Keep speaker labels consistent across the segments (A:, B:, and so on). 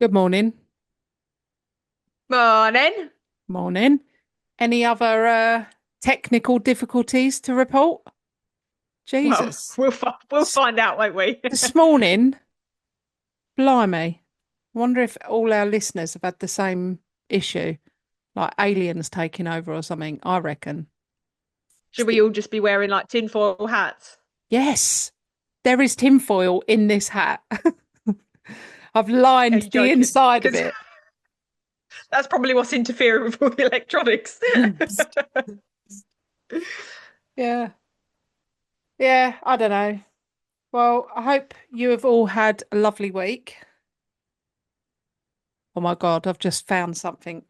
A: Good morning.
B: Morning.
A: Morning. Any other technical difficulties to report?
B: Well,
A: Jesus.
B: we'll
A: S-
B: find out, won't we?
A: This morning, blimey. Wonder if all our listeners have had the same issue, like aliens taking over or something. I reckon.
B: Should we all just be wearing like tinfoil hats?
A: Yes, there is tinfoil in this hat. I've
B: Are
A: lined
B: you
A: the
B: joking?
A: inside of
B: Because
A: it.
B: that's probably what's interfering with all the electronics.
A: Yeah. Yeah, I don't know. Well, I hope you have all had a lovely week. Oh my God, I've just found something.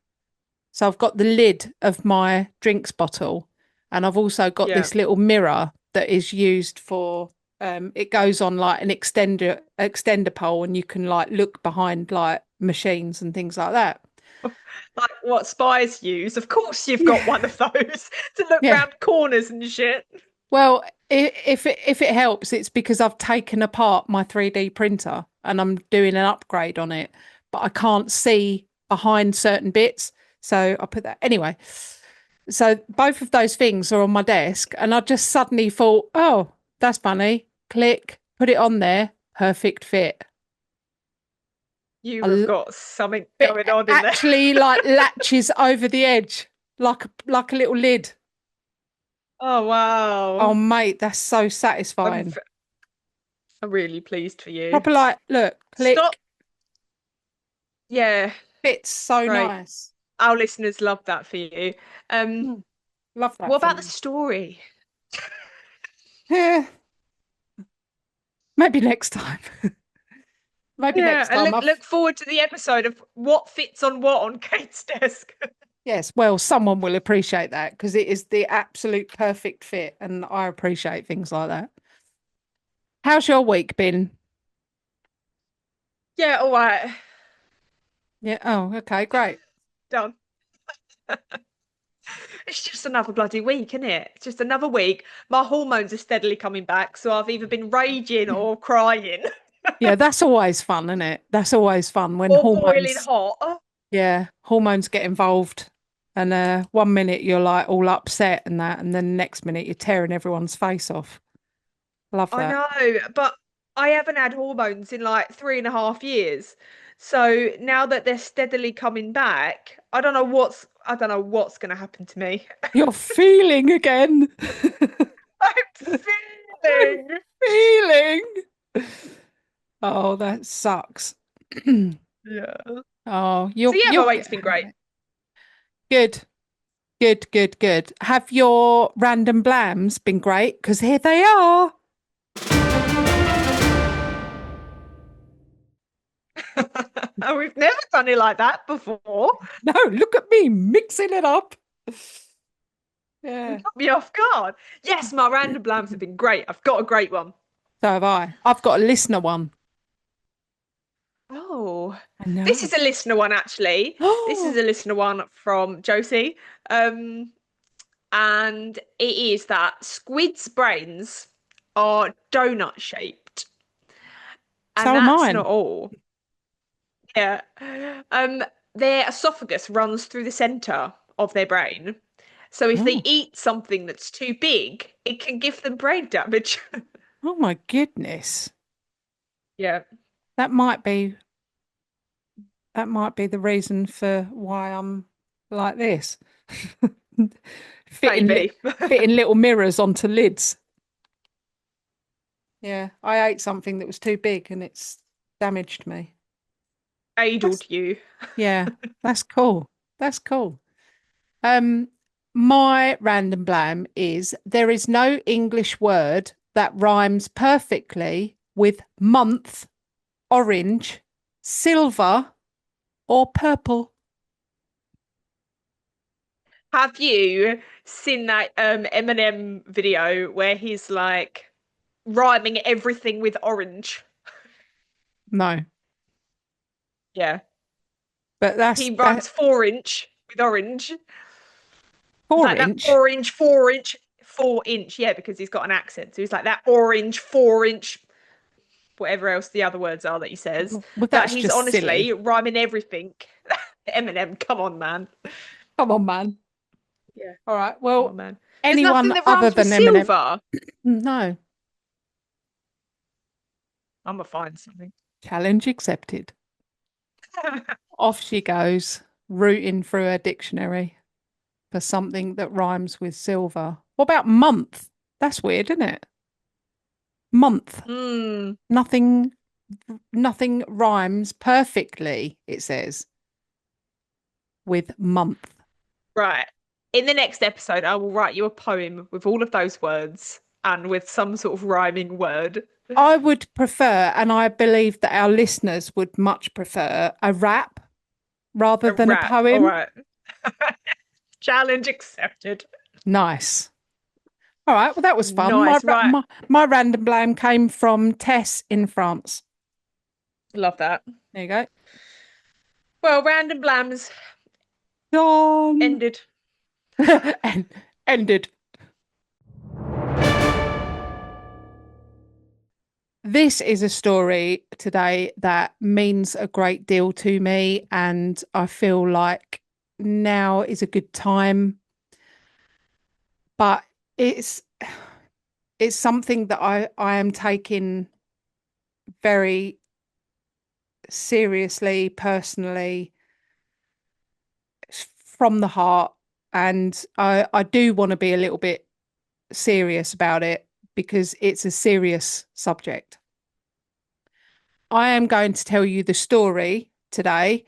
A: So I've got the lid of my drinks bottle, and I've also got
B: Yeah.
A: this little mirror that is used for it goes on like an extender pole, and you can like look behind like machines and things like that.
B: Like what spies use. Of course you've got
A: Yeah.
B: one of those to look
A: Yeah.
B: round corners and shit.
A: Well, if it helps, it's because I've taken apart my 3D printer and I'm doing an upgrade on it, but I can't see behind certain bits. So I put that anyway. So both of those things are on my desk, and I just suddenly thought, oh, that's funny. Click, put it on there, perfect fit.
B: You have
A: I,
B: got something
A: it
B: going on in there.
A: actually like latches over the edge like a little lid.
B: Oh
A: Oh,
B: wow.
A: mate, that's so
B: I'm
A: satisfying.
B: v- I'm really pleased for you.
A: Proper like, look,
B: Stop.
A: click,
B: Yeah,
A: fits so
B: great.
A: nice.
B: Our listeners love that for you. Um,
A: Hmm, love that
B: what
A: for
B: about the
A: me.
B: story?
A: Yeah, maybe next time. Maybe
B: Yeah,
A: next
B: and
A: time.
B: look forward to the episode of what fits on what on Kate's desk.
A: Yes, well, someone will appreciate that because it is the absolute perfect fit, and I appreciate things like that. How's your week been?
B: Yeah, all right,
A: Yeah. Oh, okay, great.
B: done. It's just another bloody week, isn't it? It's just another week. My hormones are steadily coming back, so I've either been raging or crying
A: Yeah, that's always fun, isn't it? That's always fun when
B: or boiling
A: hormones,
B: hot.
A: yeah, hormones get involved. And 1 minute you're like all upset and that, and then the next minute you're tearing everyone's face off. Love
B: I
A: that.
B: know, but I haven't had hormones in like 3.5 years. So now that they're steadily coming back, I don't know what's going to happen to me.
A: You're feeling again.
B: I'm feeling.
A: Feeling. Oh, that sucks.
B: Yeah.
A: Oh,
B: So yeah, my
A: you'll
B: week's
A: get
B: been
A: over
B: great.
A: it. Good, good, good, good. Have your random blams been great? Because here they are.
B: We've never done it like that before.
A: No, look at me mixing it up.
B: You
A: Yeah.
B: got me off guard. Yes, my random blams have been great. I've got a great one.
A: So have I. I've got a listener one.
B: Oh,
A: I
B: this
A: know.
B: is a listener one actually. This is
A: Oh,
B: a listener one from Josie. Um, and it is that squids' brains are donut shaped. And
A: so are
B: that's not
A: mine.
B: all. Yeah. Um, their esophagus runs through the center of their brain. So if they
A: Oh,
B: eat something that's too big, it can give them brain damage.
A: oh my goodness.
B: Yeah,
A: That might be that might be the reason for why I'm like this. Fitting li
B: maybe.
A: fitting little mirrors onto lids. Yeah, I ate something that was too big and it's damaged me. That's
B: Aidled you.
A: yeah, that's cool. That's cool. Um, my random blam is there is no English word that rhymes perfectly with month, orange, silver, or purple.
B: Have you seen that Eminem video where he's like rhyming everything with orange?
A: No,
B: Yeah.
A: but
B: He
A: that
B: rhymes 4 inch with orange. It's
A: four
B: like that
A: inch.
B: orange 4 inch, 4 inch. Yeah, because he's got an accent. So he's like that orange 4 inch. whatever else the other words are that he says,
A: Well,
B: that
A: that's
B: he's
A: just
B: honestly
A: silly.
B: rhyming everything. Eminem, come on, man.
A: Come on, man.
B: Yeah,
A: All right.
B: come on,
A: Well,
B: man. There's nothing
A: anyone
B: that
A: other
B: rhymes with
A: than Eminem?
B: silver.
A: No.
B: I'm gonna find something.
A: Challenge accepted. Off she goes, rooting through her dictionary for something that rhymes with silver. What about month? That's weird, isn't it? Month.
B: Hmm.
A: Nothing, nothing rhymes perfectly, it says, with month.
B: Right. In the next episode, I will write you a poem with all of those words and with some sort of rhyming word.
A: I would prefer, and I believe that our listeners would much prefer, a rap rather
B: A
A: than a
B: rap. All
A: poem.
B: right. Challenge accepted.
A: Nice. All right. Well, that was fun.
B: Nice. Right.
A: My random blame came from Tess in France.
B: Love that.
A: There you go.
B: Well, random blams
A: Done.
B: ended.
A: And ended. This is a story today that means a great deal to me, and I feel like now is a good time. But it's it's something that I am taking very seriously, personally, from the heart, and I do want to be a little bit serious about it because it's a serious subject. I am going to tell you the story today,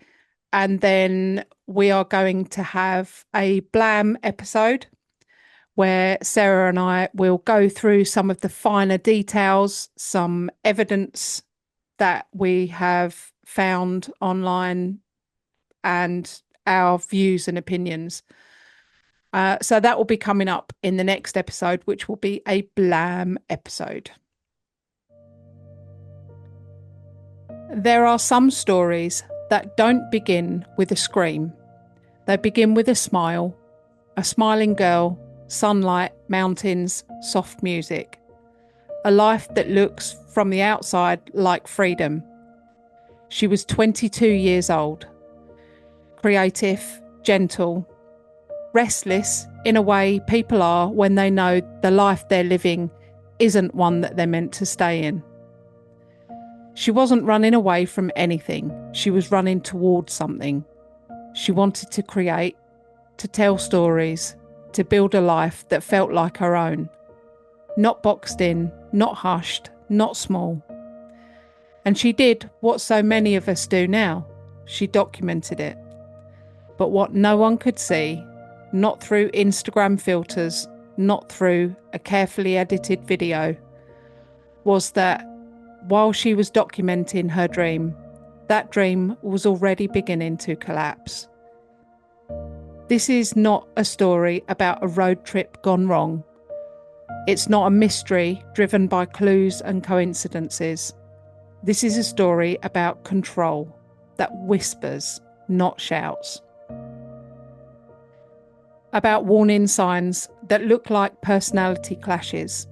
A: and then we are going to have a blam episode where Sarah and I will go through some of the finer details, some evidence that we have found online, and our views and opinions. So that will be coming up in the next episode, which will be a blam episode. There are some stories that don't begin with a scream. They begin with a smiling girl, sunlight, mountains, soft music. A life that looks from the outside like freedom. She was 22 years old. Creative, gentle, restless in a way people are when they know the life they're living isn't one that they're meant to stay in. She wasn't running away from anything. She was running towards something. She wanted to create, to tell stories, to build a life that felt like her own. Not boxed in, not hushed, not small. And she did what so many of us do now. She documented it. But what no one could see, not through Instagram filters, not through a carefully edited video, was that while she was documenting her dream, that dream was already beginning to collapse. This is not a story about a road trip gone wrong. It's not a mystery driven by clues and coincidences. This is a story about control that whispers, not shouts. About warning signs that look like personality clashes.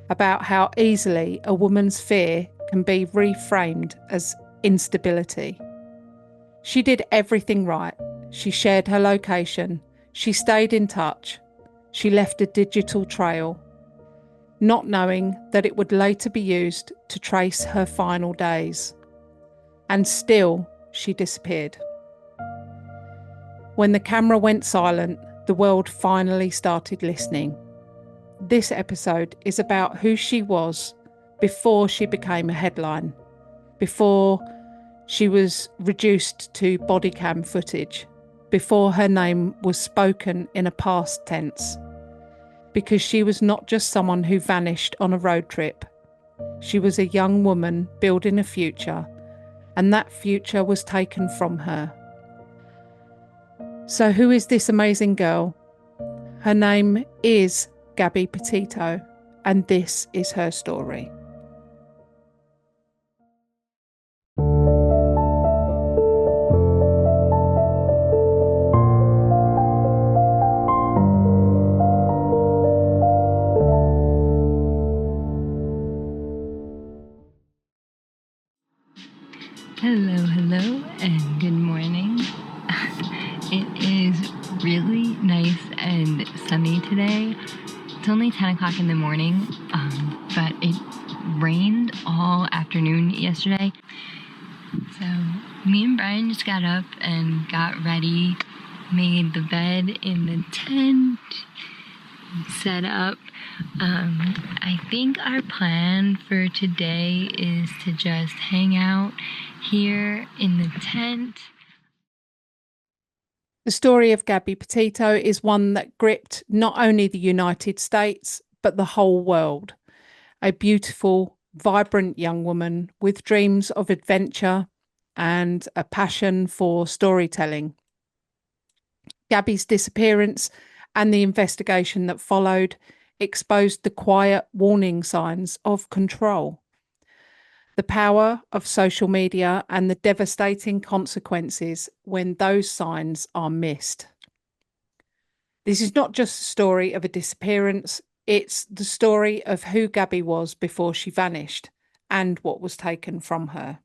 A: About how easily a woman's fear can be reframed as instability. She did everything right. She shared her location. She stayed in touch. She left a digital trail, not knowing that it would later be used to trace her final days. And still, she disappeared. When the camera went silent, the world finally started listening. This episode is about who she was before she became a headline, before she was reduced to body cam footage, before her name was spoken in a past tense. Because she was not just someone who vanished on a road trip. She was a young woman building a future, and that future was taken from her. So who is this amazing girl? Her name is Gabby Petito, and this is her story.
C: Hello, hello, and good morning. It is really nice and sunny today. It's only 10 o'clock in the morning, but it rained all afternoon yesterday. So, me and Brian just got up and got ready, made the bed in the tent, set up. I think our plan for today is to just hang out here in the tent.
A: The story of Gabby Petito is one that gripped not only the United States, but the whole world. A beautiful, vibrant young woman with dreams of adventure and a passion for storytelling. Gabby's disappearance and the investigation that followed exposed the quiet warning signs of control, the power of social media, and the devastating consequences when those signs are missed. This is not just a story of a disappearance, it's the story of who Gabby was before she vanished and what was taken from her.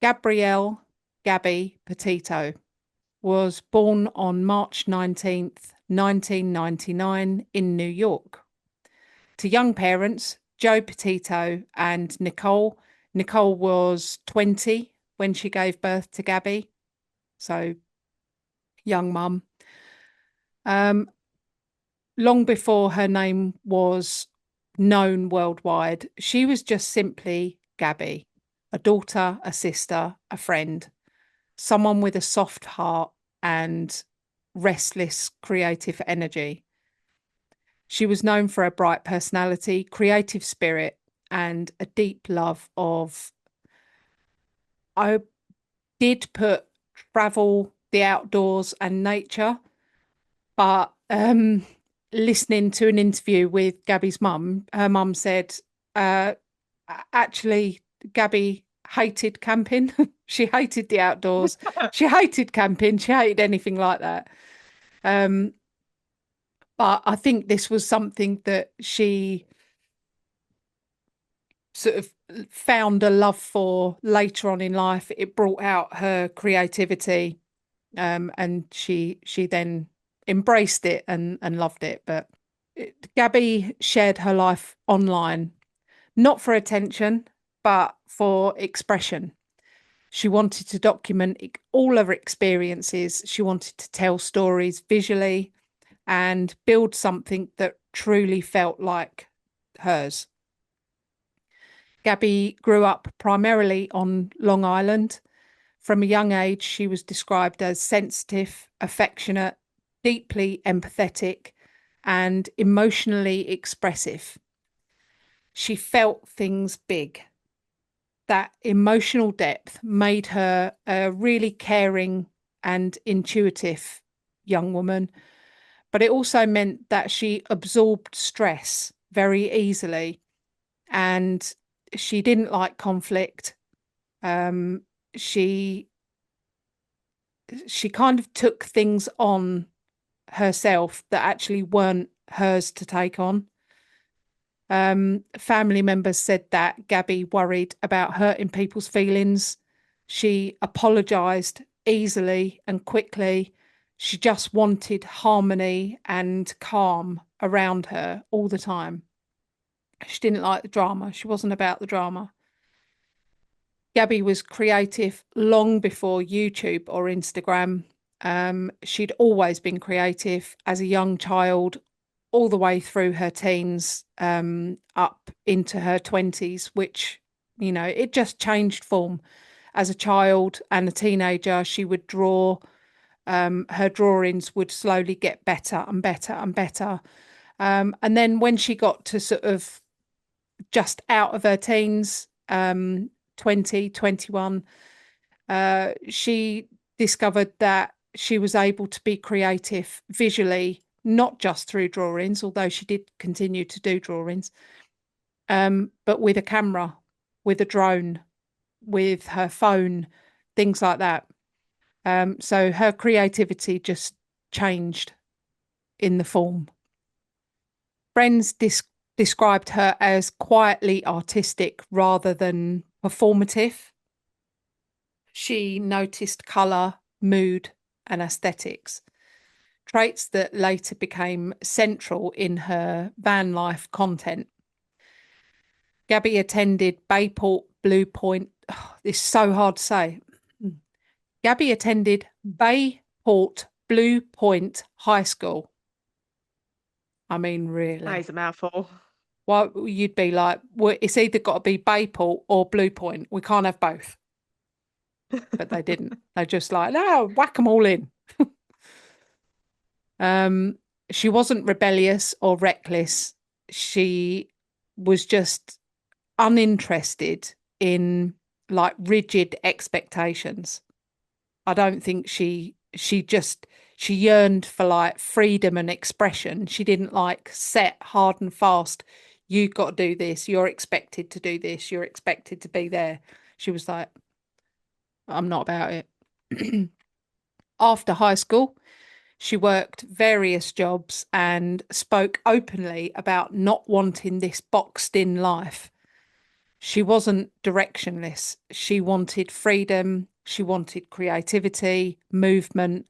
A: Gabrielle Gabby Petito was born on March 19th, 1999 in New York. To young parents, Joe Petito and Nicole. Nicole was 20 when she gave birth to Gabby, so young mum. Long before her name was known worldwide, she was just simply Gabby, a daughter, a sister, a friend, someone with a soft heart and restless creative energy. She was known for her bright personality, creative spirit, and a deep love of, I did put travel, the outdoors, and nature, but listening to an interview with Gabby's mum, her mum said, uh, actually, Gabby hated camping. She hated the outdoors. She hated camping. She hated anything like that. Um, but I think this was something that she sort of found a love for later on in life. It brought out her creativity, and she then embraced it and loved it. But Gabby shared her life online, not for attention, but for expression. She wanted to document all of her experiences. She wanted to tell stories visually and build something that truly felt like hers. Gabby grew up primarily on Long Island. From a young age, she was described as sensitive, affectionate, deeply empathetic, and emotionally expressive. She felt things big. That emotional depth made her a really caring and intuitive young woman, but it also meant that she absorbed stress very easily and she didn't like conflict. Um, she she kind of took things on herself that actually weren't hers to take on. Family members said that Gabby worried about hurting people's feelings. She apologized easily and quickly. She just wanted harmony and calm around her all the time. She didn't like the drama. She wasn't about the drama. Gabby was creative long before YouTube or Instagram. She'd always been creative as a young child, all the way through her teens, up into her 20s, which, it just changed form. As a child and a teenager, she would draw. Her drawings would slowly get better and better and better. And then when she got to sort of just out of her teens, 20, 21, she discovered that she was able to be creative visually, not just through drawings, although she did continue to do drawings, but with a camera, with a drone, with her phone, things like that. So her creativity just changed in the form. Friends described her as quietly artistic rather than performative. She noticed colour, mood, and aesthetics, traits that later became central in her van life content. Gabby attended Bayport Blue Point. Oh, this is so hard to say. Gabby attended Bayport Blue Point High School. I mean,
B: That
A: really.
B: is a mouthful.
A: Well, you'd be like, well, it's either got to be Bayport or Blue Point. We can't have both. But they didn't. They just like, no, whack them all in. She wasn't rebellious or reckless. She was just uninterested in like rigid expectations. I don't think she yearned for like freedom and expression. She didn't like set hard and fast. You've got to do this. You're expected to do this. You're expected to be there. She was like, I'm not about it. After high school, she worked various jobs and spoke openly about not wanting this boxed in life. She wasn't directionless. She wanted freedom. She wanted creativity, movement,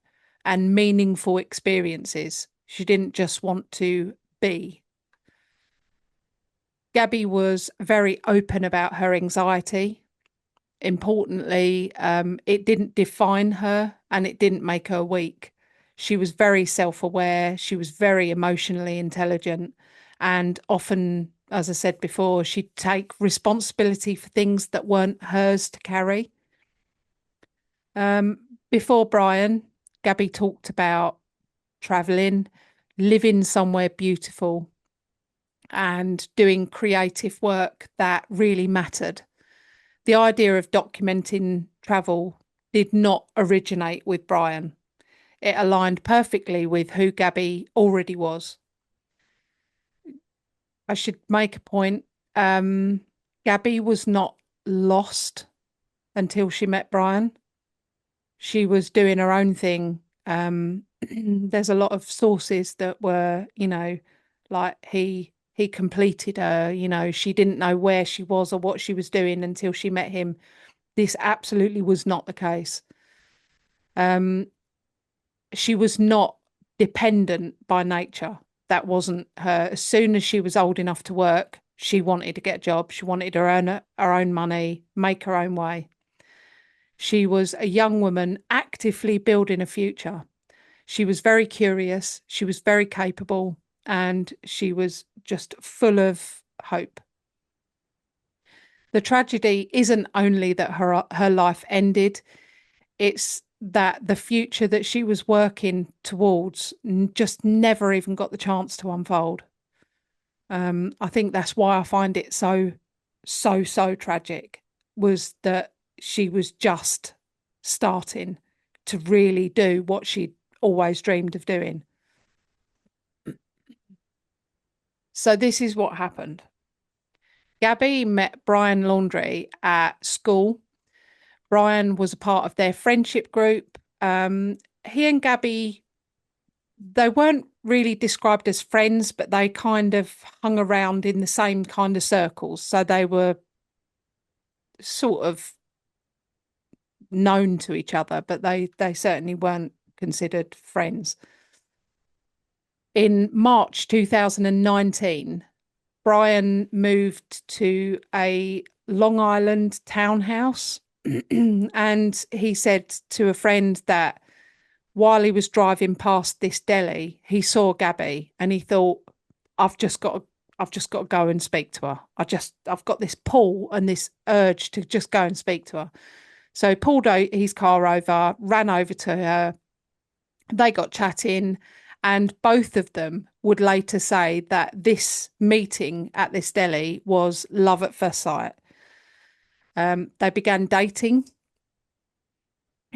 A: and meaningful experiences. She didn't just want to be. Gabby was very open about her anxiety. Importantly, it didn't define her and it didn't make her weak. She was very self-aware. She was very emotionally intelligent, and often, as I said before, she'd take responsibility for things that weren't hers to carry. Before Brian, Gabby talked about traveling, living somewhere beautiful, and doing creative work that really mattered. The idea of documenting travel did not originate with Brian. It aligned perfectly with who Gabby already was. I should make a point. Gabby was not lost until she met Brian. She was doing her own thing. There's a lot of sources that were, like he completed her, she didn't know where she was or what she was doing until she met him. This absolutely was not the case. She was not dependent by nature. That wasn't her. As soon as she was old enough to work, she wanted to get a job. She wanted to earn her own money, make her own way. She was a young woman actively building a future. She was very curious. She was very capable, and she was just full of hope. The tragedy isn't only that her life ended, it's that the future that she was working towards just never even got the chance to unfold. I think that's why I find it so tragic, was that she was just starting to really do what she'd always dreamed of doing. So this is what happened. Gabby met Brian Laundrie at school. Brian was a part of their friendship group. He and Gabby, they weren't really described as friends, but they kind of hung around in the same kind of circles. So they were sort of known to each other, but they certainly weren't considered friends. In March 2019, Brian moved to a Long Island townhouse. And he said to a friend that while he was driving past this deli, he saw Gabby and he thought, I've just got to go and speak to her. I've got this pull and this urge to just go and speak to her. So he pulled his car over, ran over to her. They got chatting, and both of them would later say that this meeting at this deli was love at first sight. They began dating.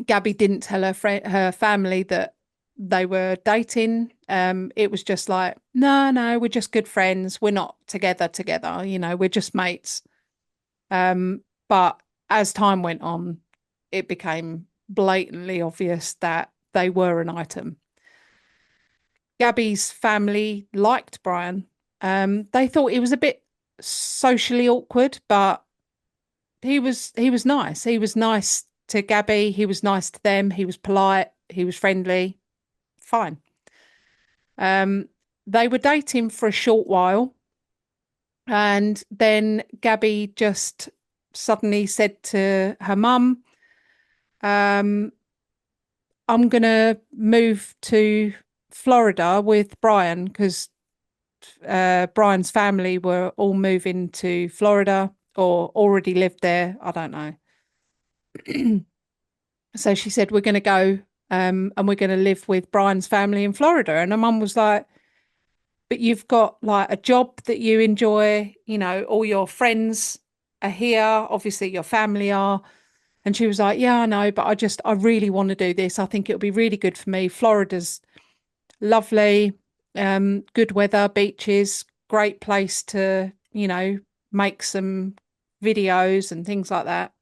A: Gabby didn't tell her family that they were dating. It was just like, no, we're just good friends. We're not together, we're just mates. But as time went on, it became blatantly obvious that they were an item. Gabby's family liked Brian. They thought he was a bit socially awkward, but he was nice. He was nice to Gabby. He was nice to them. He was polite. He was friendly. Fine. They were dating for a short while. And then Gabby just suddenly said to her mum, I'm going to move to Florida with Brian because Brian's family were all moving to Florida or already lived there. I don't know. So she said, we're going to go and we're going to live with Brian's family in Florida. And her mum was like, but you've got like a job that you enjoy, you know, all your friends are here, obviously your family are. And she was like, yeah, I know, but I really want to do this. I think it'll be really good for me. Florida's lovely, good weather, beaches, great place to, you know, make some videos and things like that.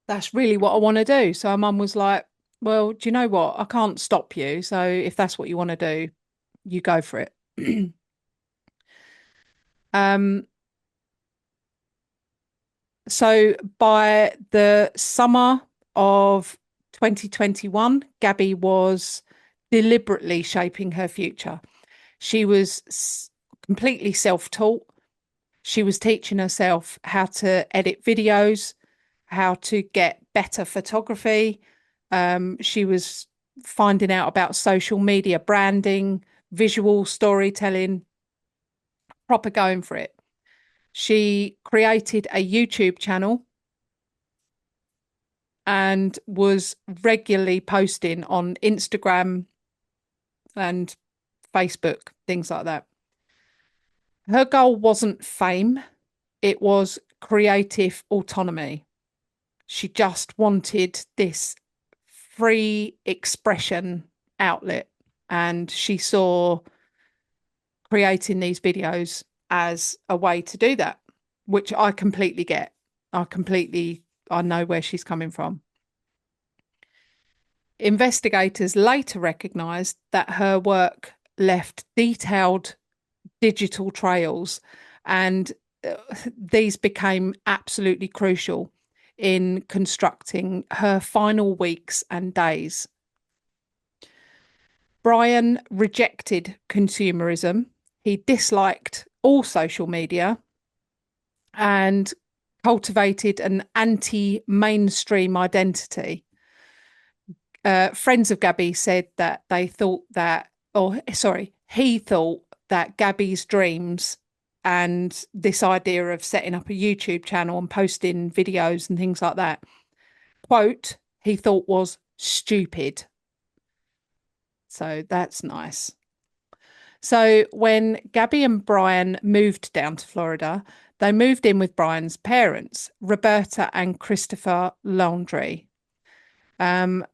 A: That's really what I want to do. So her mum was like, well, do you know what? I can't stop you. So if that's what you want to do, you go for it. um, so by the summer of 2021, Gabby was deliberately shaping her future. She was completely self-taught. She was teaching herself how to edit videos, how to get better photography. She was finding out about social media branding, visual storytelling, proper going for it. She created a YouTube channel and was regularly posting on Instagram and Facebook, things like that. Her goal wasn't fame, it was creative autonomy. She just wanted this free expression outlet, and she saw creating these videos as a way to do that, which I completely get. I know where she's coming from. Investigators later recognised that her work left detailed digital trails, and these became absolutely crucial in constructing her final weeks and days. Brian rejected consumerism. He disliked all social media and cultivated an anti-mainstream identity. Friends of Gabby said that they thought that, he thought that Gabby's dreams and this idea of setting up a YouTube channel and posting videos and things like that, quote, he thought was stupid. So that's nice. So when Gabby and Brian moved down to Florida, they moved in with Brian's parents, Roberta and Christopher Laundrie. To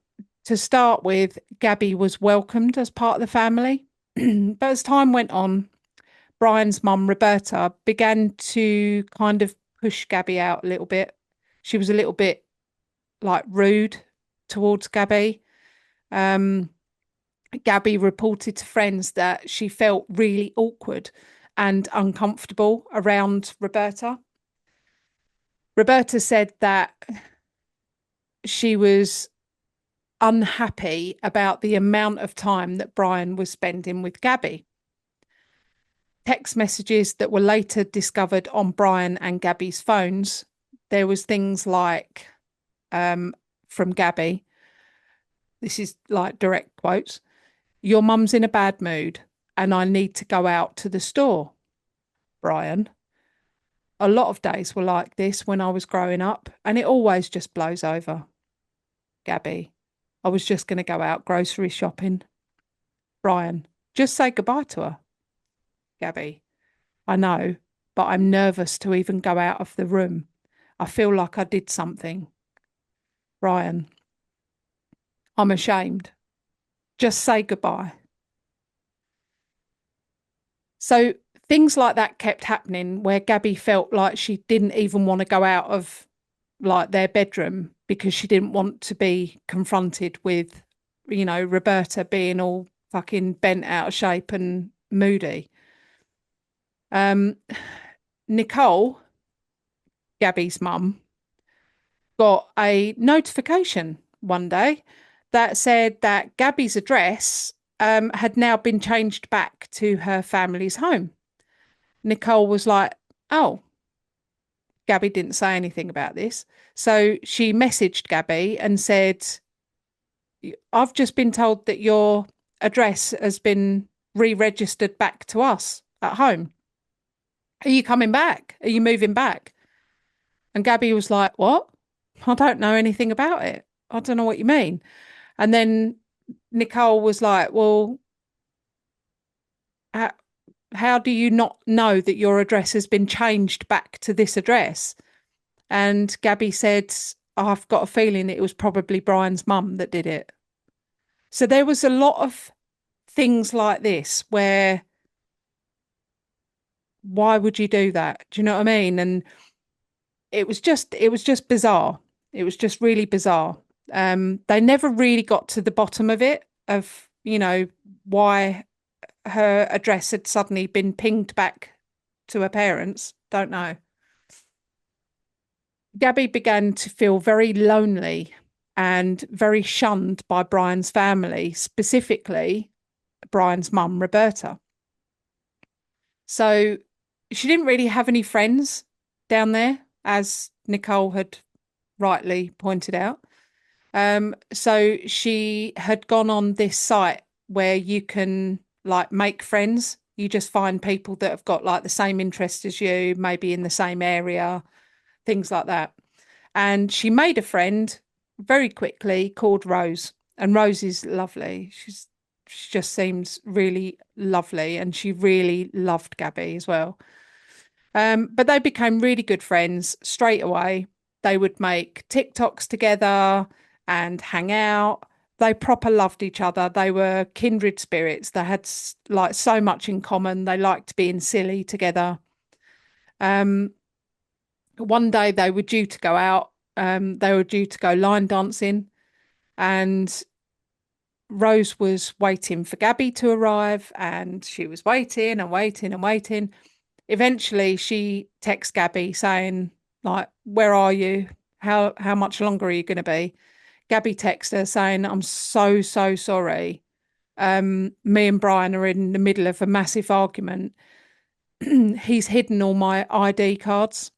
A: start with, Gabby was welcomed as part of the family. But as time went on, Brian's mum, Roberta, began to kind of push Gabby out a little bit. She was a little bit like rude towards Gabby. Gabby reported to friends that she felt really awkward and uncomfortable around Roberta. Roberta said that she was unhappy about the amount of time that Brian was spending with Gabby. Text messages that were later discovered on Brian and Gabby's phones, there was things like, from Gabby, this is like direct quotes, "Your mum's in a bad mood and I need to go out to the store." Brian, "A lot of days were like this when I was growing up and it always just blows over." Gabby, "I was just going to go out grocery shopping." Brian, "Just say goodbye to her." Gabby, "I know, but I'm nervous to even go out of the room. I feel like I did something." Brian, "I'm ashamed. Just say goodbye." So things like that kept happening where Gabby felt like she didn't even want to go out of like their bedroom because she didn't want to be confronted with, you know, Roberta being all fucking bent out of shape and moody. Nicole, Gabby's mum, got a notification one day that said that Gabby's address had now been changed back to her family's home. Nicole was like, oh, Gabby didn't say anything about this. So she messaged Gabby and said, I've just been told that your address has been re-registered back to us at home. Are you coming back? Are you moving back? And Gabby was like, what? I don't know anything about it. I don't know what you mean. And then Nicole was like, well, how do you not know that your address has been changed back to this address? And Gabby said, I've got a feeling it was probably Brian's mum that did it. So there was a lot of things like this where why would you do that? Do you know what I mean? And it was just bizarre. It was just really bizarre. They never really got to the bottom of it, of, why her address had suddenly been pinged back to her parents. Don't know. Gabby began to feel very lonely and very shunned by Brian's family, specifically Brian's mum, Roberta. So she didn't really have any friends down there, as Nicole had rightly pointed out. So she had gone on this site where you can like make friends. You just find people that have got like the same interests as you, maybe in the same area, things like that. And she made a friend very quickly called Rose. And Rose is lovely. She just seems really lovely, and she really loved Gabby as well. But they became really good friends straight away. They would make TikToks together and hang out. They proper loved each other. They were kindred spirits. They had like so much in common. They liked being silly together. Um, One day they were due to go out. They were due to go line dancing, and Rose was waiting for Gabby to arrive, and she was waiting and waiting and waiting. Eventually, she texts Gabby saying, like, where are you? How much longer are you going to be? Gabby texts her saying, I'm so, so sorry. Me and Brian are in the middle of a massive argument. He's hidden all my ID cards.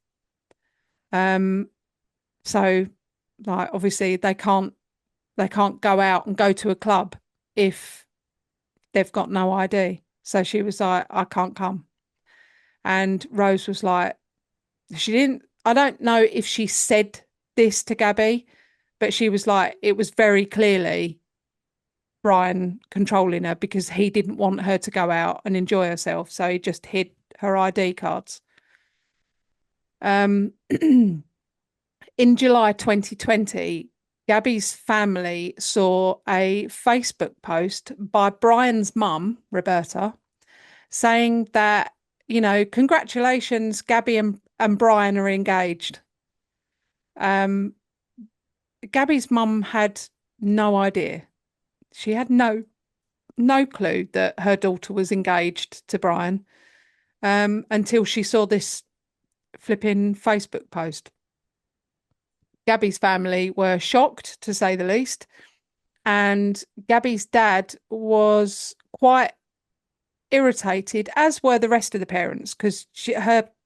A: Um, so like obviously they can't go out and go to a club if they've got no ID. So she was like, I can't come. And Rose was like, she didn't, I don't know if she said this to Gabby, but she was like, it was very clearly Brian controlling her because he didn't want her to go out and enjoy herself. So he just hid her ID cards. Um, in July 2020, Gabby's family saw a Facebook post by Brian's mum, Roberta, saying that, congratulations, Gabby and Brian are engaged. Gabby's mum had no idea. She had no clue that her daughter was engaged to Brian, until she saw this flipping Facebook post. Gabby's family were shocked, to say the least, and Gabby's dad was quite irritated, as were the rest of the parents, because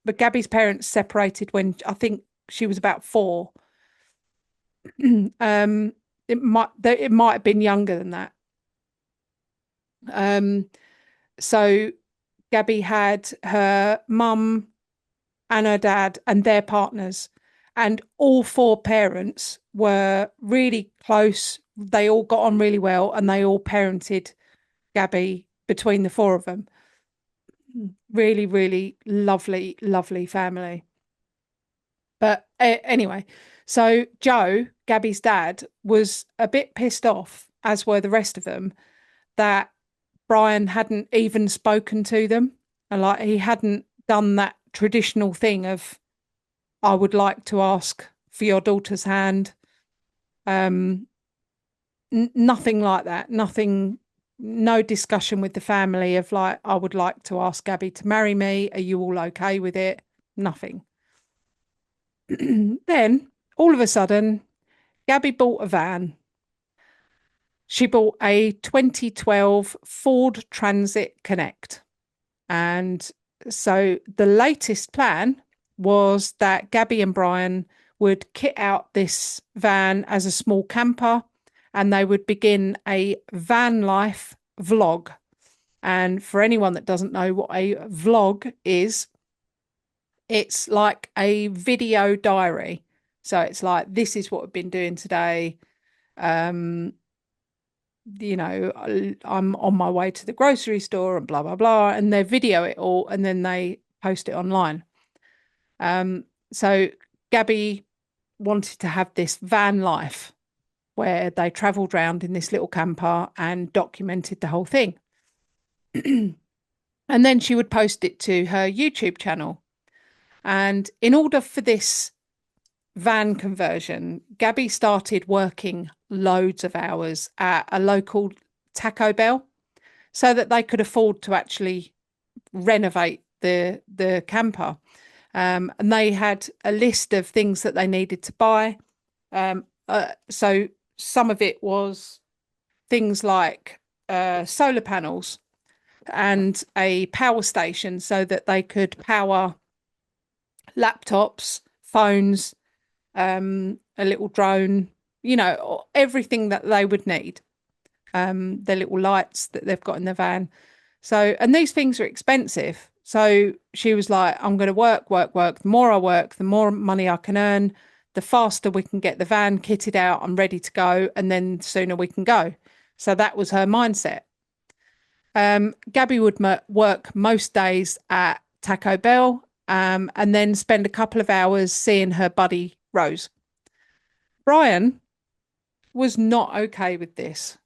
A: but Gabby's parents separated when I think she was about 4. It might have been younger than that. So Gabby had her mum and her dad and their partners, and all 4 parents were really close. They all got on really well, and they all parented Gabby between the 4 of them. Really, really lovely, lovely family. But anyway, so Joe, Gabby's dad, was a bit pissed off, as were the rest of them, that Brian hadn't even spoken to them. And like he hadn't done that traditional thing of, I would like to ask for your daughter's hand. Nothing like that. Nothing, no discussion with the family of like, I would like to ask Gabby to marry me. Are you all okay with it? Nothing. Then all of a sudden, Gabby bought a van. She bought a 2012 Ford Transit Connect. And so the latest plan was that Gabby and Brian would kit out this van as a small camper and they would begin a van life vlog. And for anyone that doesn't know what a vlog is, it's like a video diary. So it's like, this is what we've been doing today. I'm on my way to the grocery store and blah, blah, blah. And they video it all and then they post it online. So Gabby wanted to have this van life where they travelled around in this little camper and documented the whole thing. And then she would post it to her YouTube channel. And in order for this van conversion, Gabby started working loads of hours at a local Taco Bell so that they could afford to actually renovate the camper. And they had a list of things that they needed to buy. So some of it was things like solar panels and a power station so that they could power laptops, phones, a little drone, everything that they would need. Their little lights that they've got in their van. So, and these things are expensive. So she was like, I'm going to work. The more I work, the more money I can earn, the faster we can get the van kitted out. I'm ready to go. And then the sooner we can go. So that was her mindset. Gabby would work most days at Taco Bell and then spend a couple of hours seeing her buddy Rose. Brian was not okay with this.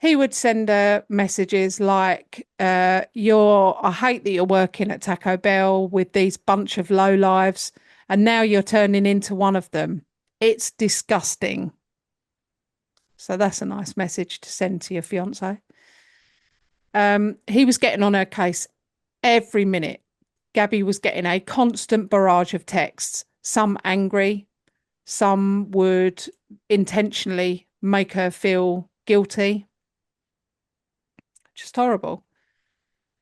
A: He would send her messages like, I hate that you're working at Taco Bell with these bunch of lowlives and now you're turning into one of them. It's disgusting. So that's a nice message to send to your fiance. He was getting on her case every minute. Gabby was getting a constant barrage of texts, some angry, some would intentionally make her feel guilty. Just horrible.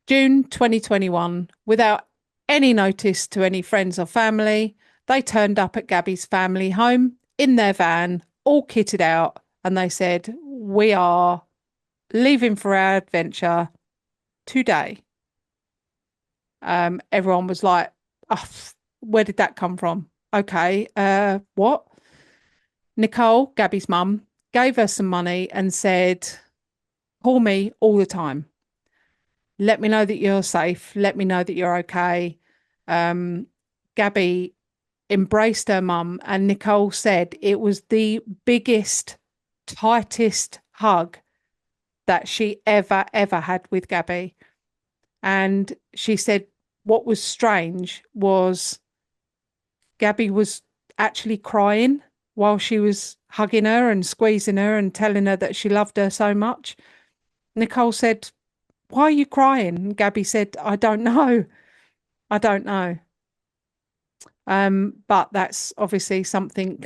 A: June 2021, without any notice to any friends or family, they turned up at Gabby's family home in their van, all kitted out, and they said, we are leaving for our adventure today. Everyone was like, oh, where did that come from? Okay, what? Nicole, Gabby's mum, gave her some money and said, call me all the time. Let me know that you're safe. Let me know that you're okay. Gabby embraced her mum and Nicole said it was the biggest, tightest hug that she ever had with Gabby. And she said what was strange was Gabby was actually crying while she was hugging her and squeezing her and telling her that she loved her so much. Nicole said, why are you crying? And Gabby said, I don't know. But that's obviously something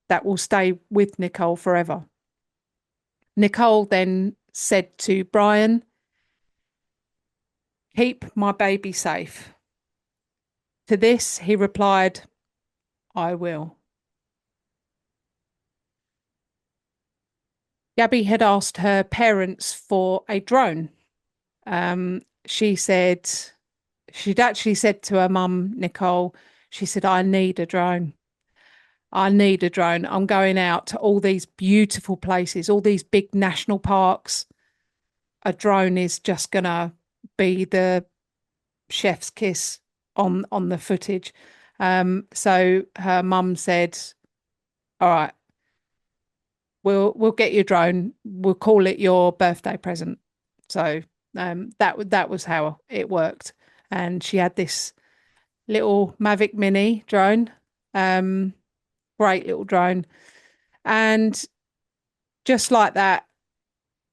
A: that will stay with Nicole forever. Nicole then said to Brian, keep my baby safe. To this, he replied, I will. Gabby had asked her parents for a drone. She said, she'd actually said to her mum, Nicole, she said, I need a drone. I need a drone. I'm going out to all these beautiful places, all these big national parks. A drone is just going to be the chef's kiss on the footage. So her mum said, all right, we'll get you a drone. We'll call it your birthday present. So that was how it worked. And she had this little Mavic Mini drone, great little drone. And just like that,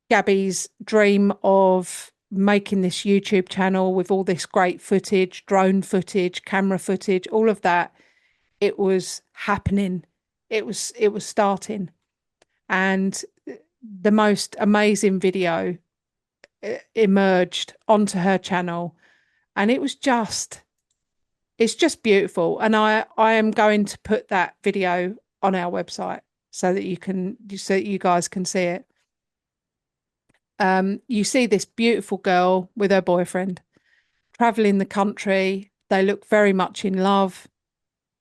A: Gabby's dream of making this YouTube channel with all this great footage, drone footage, camera footage, all of that, it was happening it was starting, and the most amazing video emerged onto her channel, and it's just beautiful. And I am going to put that video on our website so that you guys can see it. You see this beautiful girl with her boyfriend traveling the country. They look very much in love.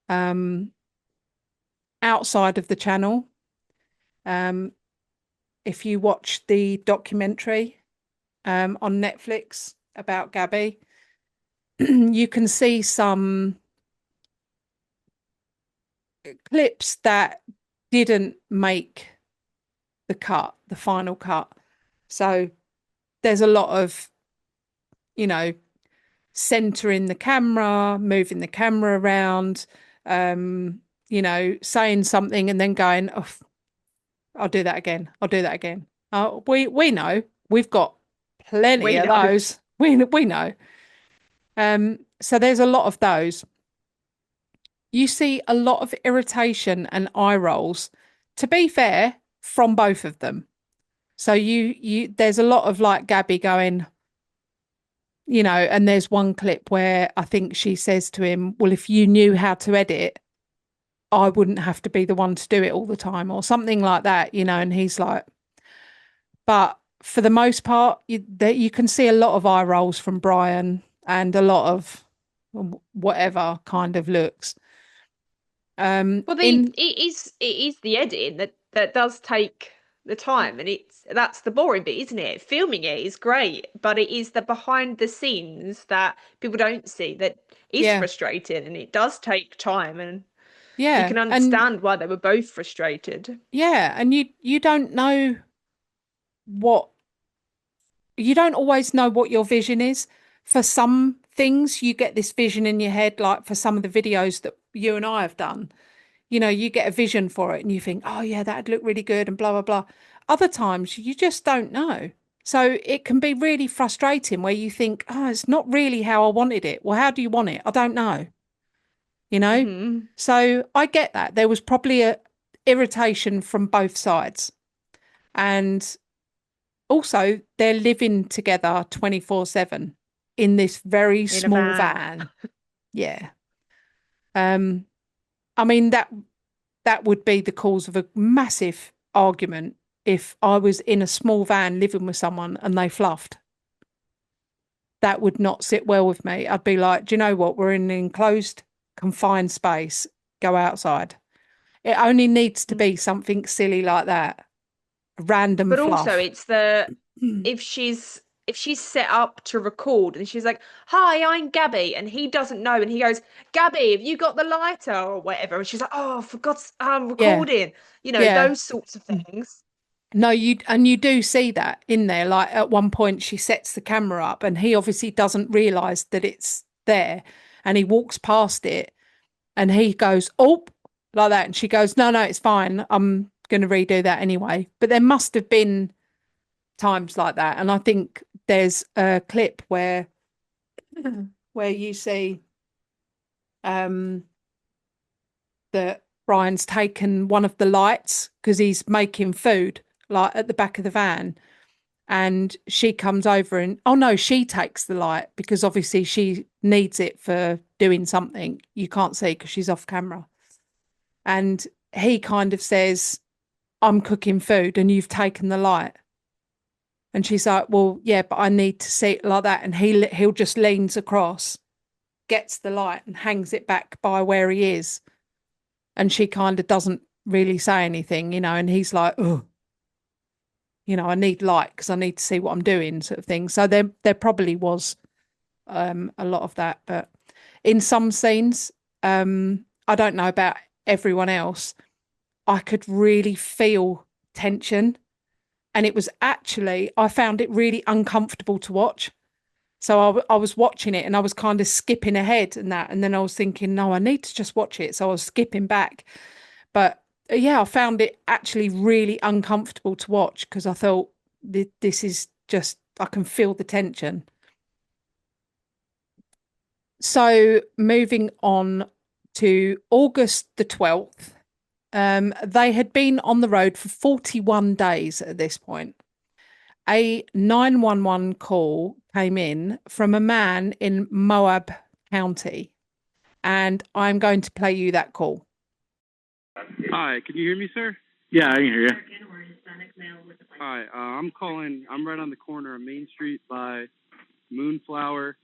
A: Um, outside of the channel, um, if you watch the documentary on Netflix about Gabby, you can see some clips that didn't make the final cut. So there's a lot of, you know, centering the camera, moving the camera around, saying something and then going, oh, I'll do that again. I'll do that again. We know we've got plenty
B: We
A: of
B: know.
A: those. We know. So there's a lot of those. You see a lot of irritation and eye rolls, to be fair, from both of them. So there's a lot of like Gabby going, and there's one clip where I think she says to him, well, if you knew how to edit, I wouldn't have to be the one to do it all the time, or something like that, and he's like, but for the most part, you can see a lot of eye rolls from Brian and a lot of whatever kind of looks.
B: Well,
A: In
B: it is the editing that does take the time, and that's the boring bit, isn't it? Filming it is great, but it is the behind the scenes that people don't see that is
A: yeah,
B: frustrating, and it does take time, and you
A: yeah,
B: can understand why they were both frustrated.
A: and you don't know what you don't always know what your vision is. For some things, you get this vision in your head, like for some of the videos that you and I have done. You get a vision for it and you think, oh, yeah, that'd look really good and blah, blah, blah. Other times, you just don't know. So it can be really frustrating where you think, oh, it's not really how I wanted it. Well, how do you want it? I don't know, you know?
B: Hmm.
A: So I get that. There was probably a irritation from both sides. And also, they're living together 24/7 in this very
B: In a
A: small
B: van.
A: van. Yeah. Um, I mean that would be the cause of a massive argument if I was in a small van living with someone and they fluffed. That would not sit well with me. I'd be like, do you know what? We're in an enclosed, confined space. Go outside. It only needs to be something silly like that. Random
B: But also
A: fluff.
B: it's the if she's set up to record and she's like, "Hi, I'm Gabby," and he doesn't know, and he goes, "Gabby, have you got the lighter or whatever?" And she's like, "Oh, for God's, I'm
A: Yeah.
B: recording."
A: Yeah.
B: Those sorts of things.
A: No, you do see that in there. Like at one point she sets the camera up and he obviously doesn't realise that it's there and he walks past it and he goes, oh, like that. And she goes, no, it's fine. I'm going to redo that anyway. But there must have been times like that. And I think there's a clip where you see um that Brian's taken one of the lights because he's making food like at the back of the van. And she comes over and, oh no, she takes the light because obviously she needs it for doing something. You can't see because she's off camera. And he kind of says, I'm cooking food and you've taken the light. And she's like, well, yeah, but I need to see it like that. And he'll just leans across, gets the light and hangs it back by where he is. And she kind of doesn't really say anything, and he's like, oh, I need light because I need to see what I'm doing, sort of thing. So there probably was a lot of that, but in some scenes, I don't know about everyone else, I could really feel tension, and it was actually I found it really uncomfortable to watch. So I was watching it and I was kind of skipping ahead and then I was thinking, no, I need to just watch it. So I was skipping back, but yeah, I found it actually really uncomfortable to watch because I thought this is just, I can feel the tension. So moving on to August the 12th, They had been on the road for 41 days at this point. A 911 call came in from a man in Moab County, and I'm going to play you that call.
D: Hi, can you hear me, sir?
E: Yeah, I can hear you.
D: Hi, I'm calling. I'm right on the corner of Main Street by Moonflower,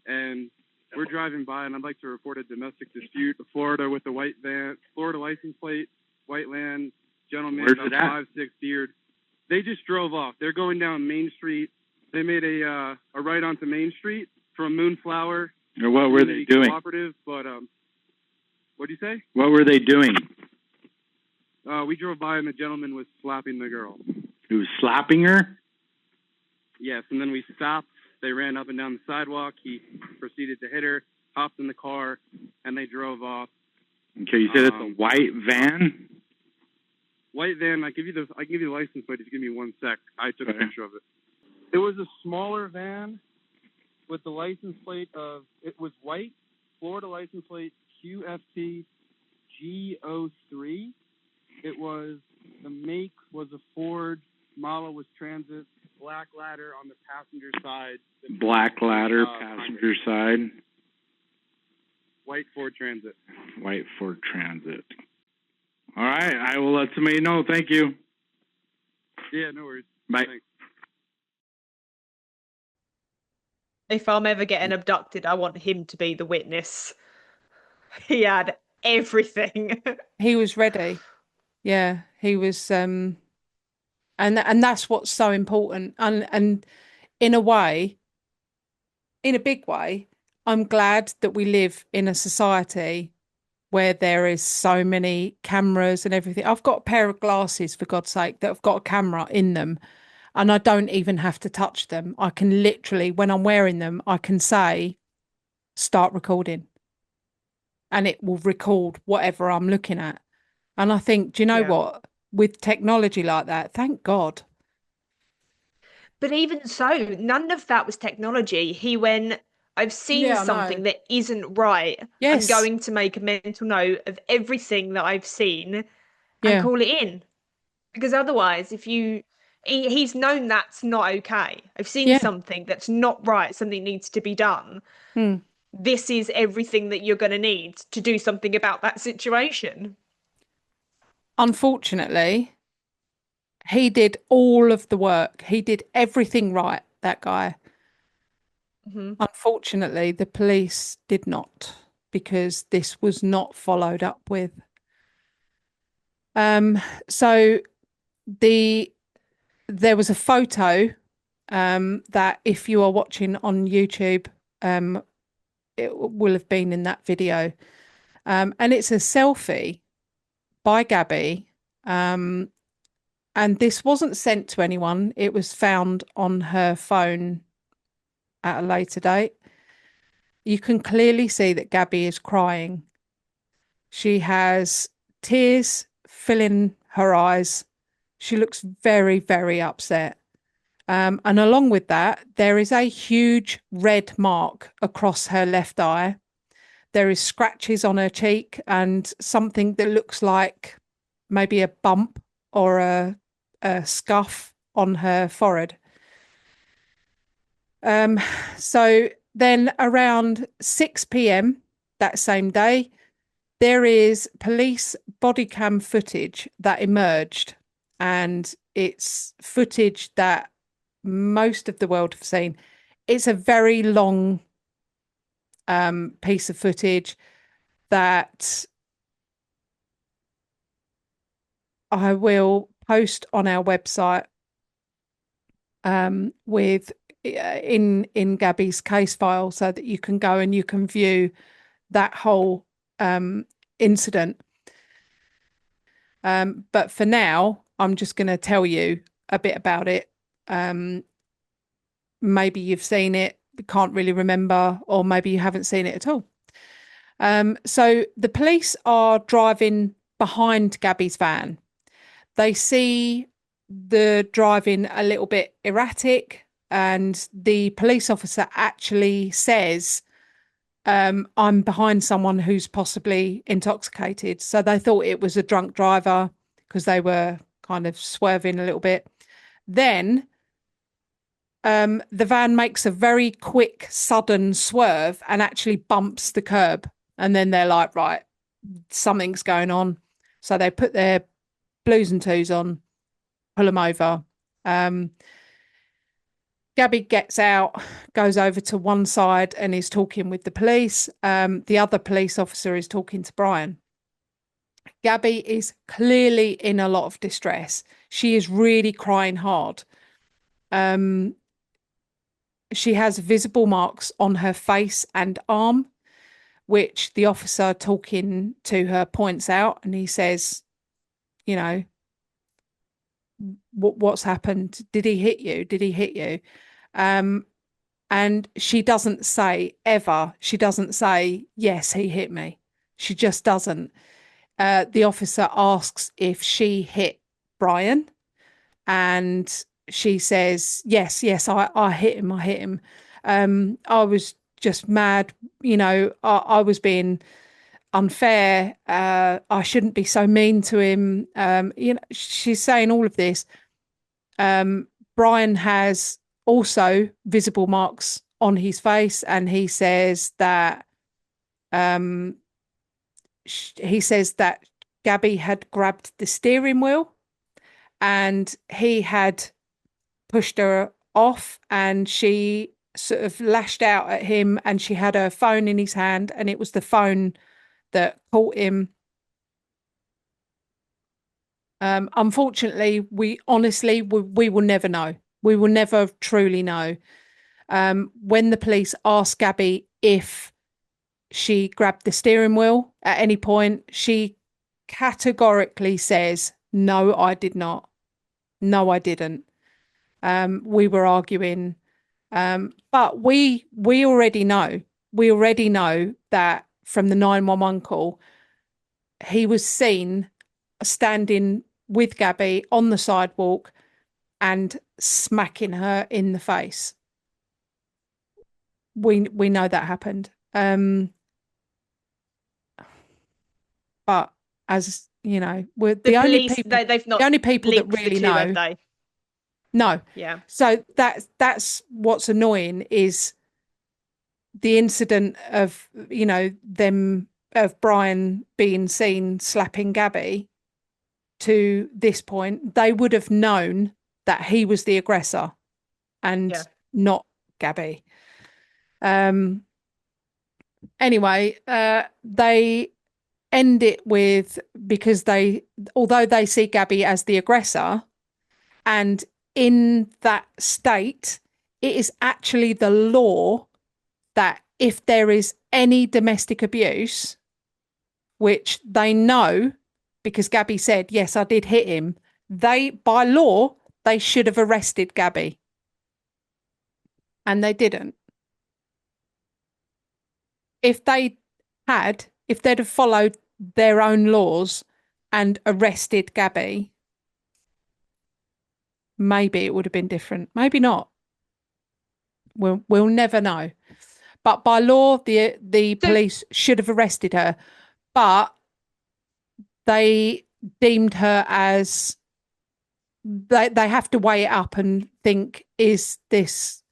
D: and we're driving by, and I'd like to report a domestic dispute. Florida with the white van, Florida license plate, white land, gentleman,
E: Where's
D: about
E: it at?
D: 5'6" beard. They just drove off. They're going down Main Street. They made a right onto Main Street from Moonflower.
E: Or what were they doing?
D: Cooperative, but what do you say?
E: What were they doing?
D: We drove by, and the gentleman was slapping the girl.
E: He was slapping her?
D: Yes, and then we stopped. They ran up and down the sidewalk. He proceeded to hit her, hopped in the car, and they drove off.
E: Okay, you said it's a white van?
D: White van. I can give you the license plate if you give me 1 sec. I took a picture of it. It was a smaller van with the license plate of, it was white, Florida license plate QFT G03. It was, the make was a Ford, model was Transit, black ladder on the passenger side.
E: Black ladder, passenger side.
D: White Ford Transit.
E: White Ford Transit. All right, I will let somebody know. Thank you.
D: Yeah, no worries.
E: Bye.
D: Thanks.
B: If I'm ever getting abducted, I want him to be the witness. He had everything.
A: He was ready. Yeah, he was and that's what's so important. And in a way, in a big way, I'm glad that we live in a society where there is so many cameras and everything. I've got a pair of glasses, for God's sake, that have got a camera in them, and I don't even have to touch them. I can literally, when I'm wearing them, I can say, start recording, and it will record whatever I'm looking at. And I think, do you know what? With technology like that, thank God.
B: But even so, none of that was technology. He went, I've seen
A: Yeah, I
B: something
A: know.
B: that isn't right. I'm
A: Yes.
B: going to make a mental note of everything that I've seen and
A: Yeah.
B: call it in. Because otherwise, he's known that's not okay. I've seen
A: Yeah.
B: something that's not right, something needs to be done.
A: Hmm.
B: This is everything that you're going to need to do something about that situation.
A: Unfortunately, he did all of the work. He did everything right, that guy. Unfortunately, the police did not, because this was not followed up with. So there was a photo that, if you are watching on YouTube, it will have been in that video. And it's a selfie by Gabby. And this wasn't sent to anyone. It was found on her phone at a later date. You can clearly see that Gabby is crying. She has tears filling her eyes. She looks very, very upset. And along with that, there is a huge red mark across her left eye. There is scratches on her cheek and something that looks like maybe a bump or a scuff on her forehead. So then around 6 p.m. that same day, there is police body cam footage that emerged, and it's footage that most of the world have seen. It's a very long piece of footage that I will post on our website with in Gabby's case file, so that you can go and you can view that whole incident. But for now, I'm just going to tell you a bit about it. Maybe you've seen it, can't really remember, or maybe you haven't seen it at all. So the police are driving behind Gabby's van. They see the driving a little bit erratic, and the police officer actually says, I'm behind someone who's possibly intoxicated. So they thought it was a drunk driver because they were kind of swerving a little bit. Then the van makes a very quick, sudden swerve and actually bumps the curb. And then they're like, right, something's going on. So they put their blues and twos on, pull them over. Gabby gets out, goes over to one side and is talking with the police. The other police officer is talking to Brian. Gabby is clearly in a lot of distress. She is really crying hard. She has visible marks on her face and arm, which the officer talking to her points out, and he says, you know, what's happened? Did he hit you? Did he hit you? And she doesn't say ever. She doesn't say, yes, he hit me. She just doesn't. The officer asks if she hit Brian, and she says, yes, I hit him. I hit him. I was just mad. I was being unfair. I shouldn't be so mean to him. She's saying all of this. Brian has also visible marks on his face, and he says that Gabby had grabbed the steering wheel and he had pushed her off, and she sort of lashed out at him, and she had her phone in his hand, and it was the phone that caught him. Unfortunately, we will never know. We will never truly know. When the police asked Gabby if she grabbed the steering wheel at any point, she categorically says, no, I did not. No, I didn't. We were arguing. But we already know. We already know that from the 911 call, he was seen standing with Gabby on the sidewalk and smacking her in the face. We know that happened. But as you know, we're the only
B: police,
A: people.
B: they've not
A: the only people that
B: linked the
A: really
B: two, have
A: know.
B: they?
A: No.
B: Yeah.
A: So that's what's annoying is the incident of them of Brian being seen slapping Gabby. To this point, they would have known that he was the aggressor and not Gabby. Anyway, they end it with, because although they see Gabby as the aggressor, and in that state, it is actually the law that if there is any domestic abuse, which they know, because Gabby said, yes, I did hit him, by law, they should have arrested Gabby. And they didn't. If they'd have followed their own laws and arrested Gabby, maybe it would have been different. Maybe not. We'll never know. But by law, the police should have arrested her. But they deemed her as they have to weigh it up and think, is this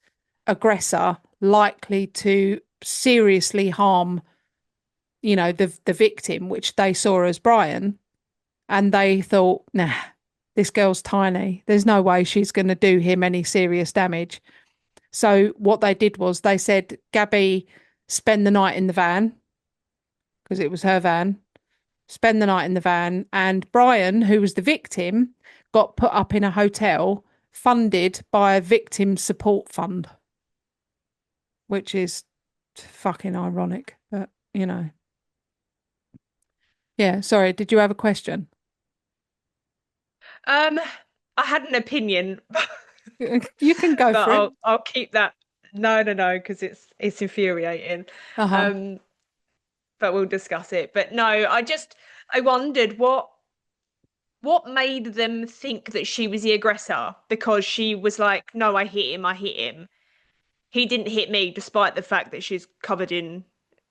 A: aggressor likely to seriously harm the victim, which they saw as Brian, and they thought, nah, this girl's tiny, there's no way she's going to do him any serious damage. So what they did was they said, Gabby, spend the night in the van, because it was her van, spend the night in the van, and Brian, who was the victim, got put up in a hotel funded by a victim support fund, which is fucking ironic, but yeah. Sorry, did you have a question?
B: I had an opinion.
A: You can go
B: but
A: for it.
B: I'll keep that. No, because it's infuriating. But we'll discuss it. But no, I wondered what made them think that she was the aggressor, because she was like, no, I hit him. He didn't hit me, despite the fact that she's covered in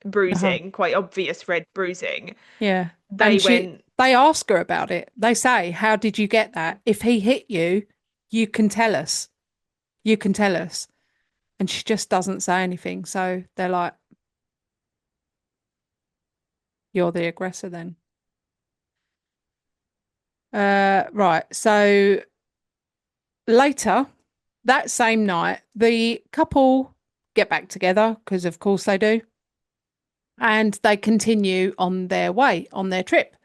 A: Uh-huh.
B: bruising, quite obvious red bruising.
A: Yeah.
B: They
A: And
B: went,
A: they ask her about it. They say, how did you get that? If he hit you, you can tell us. You can tell us. And she just doesn't say anything. So they're like, you're the aggressor then. Right. So later that same night, the couple get back together because, of course, they do. And they continue on their way, on their trip.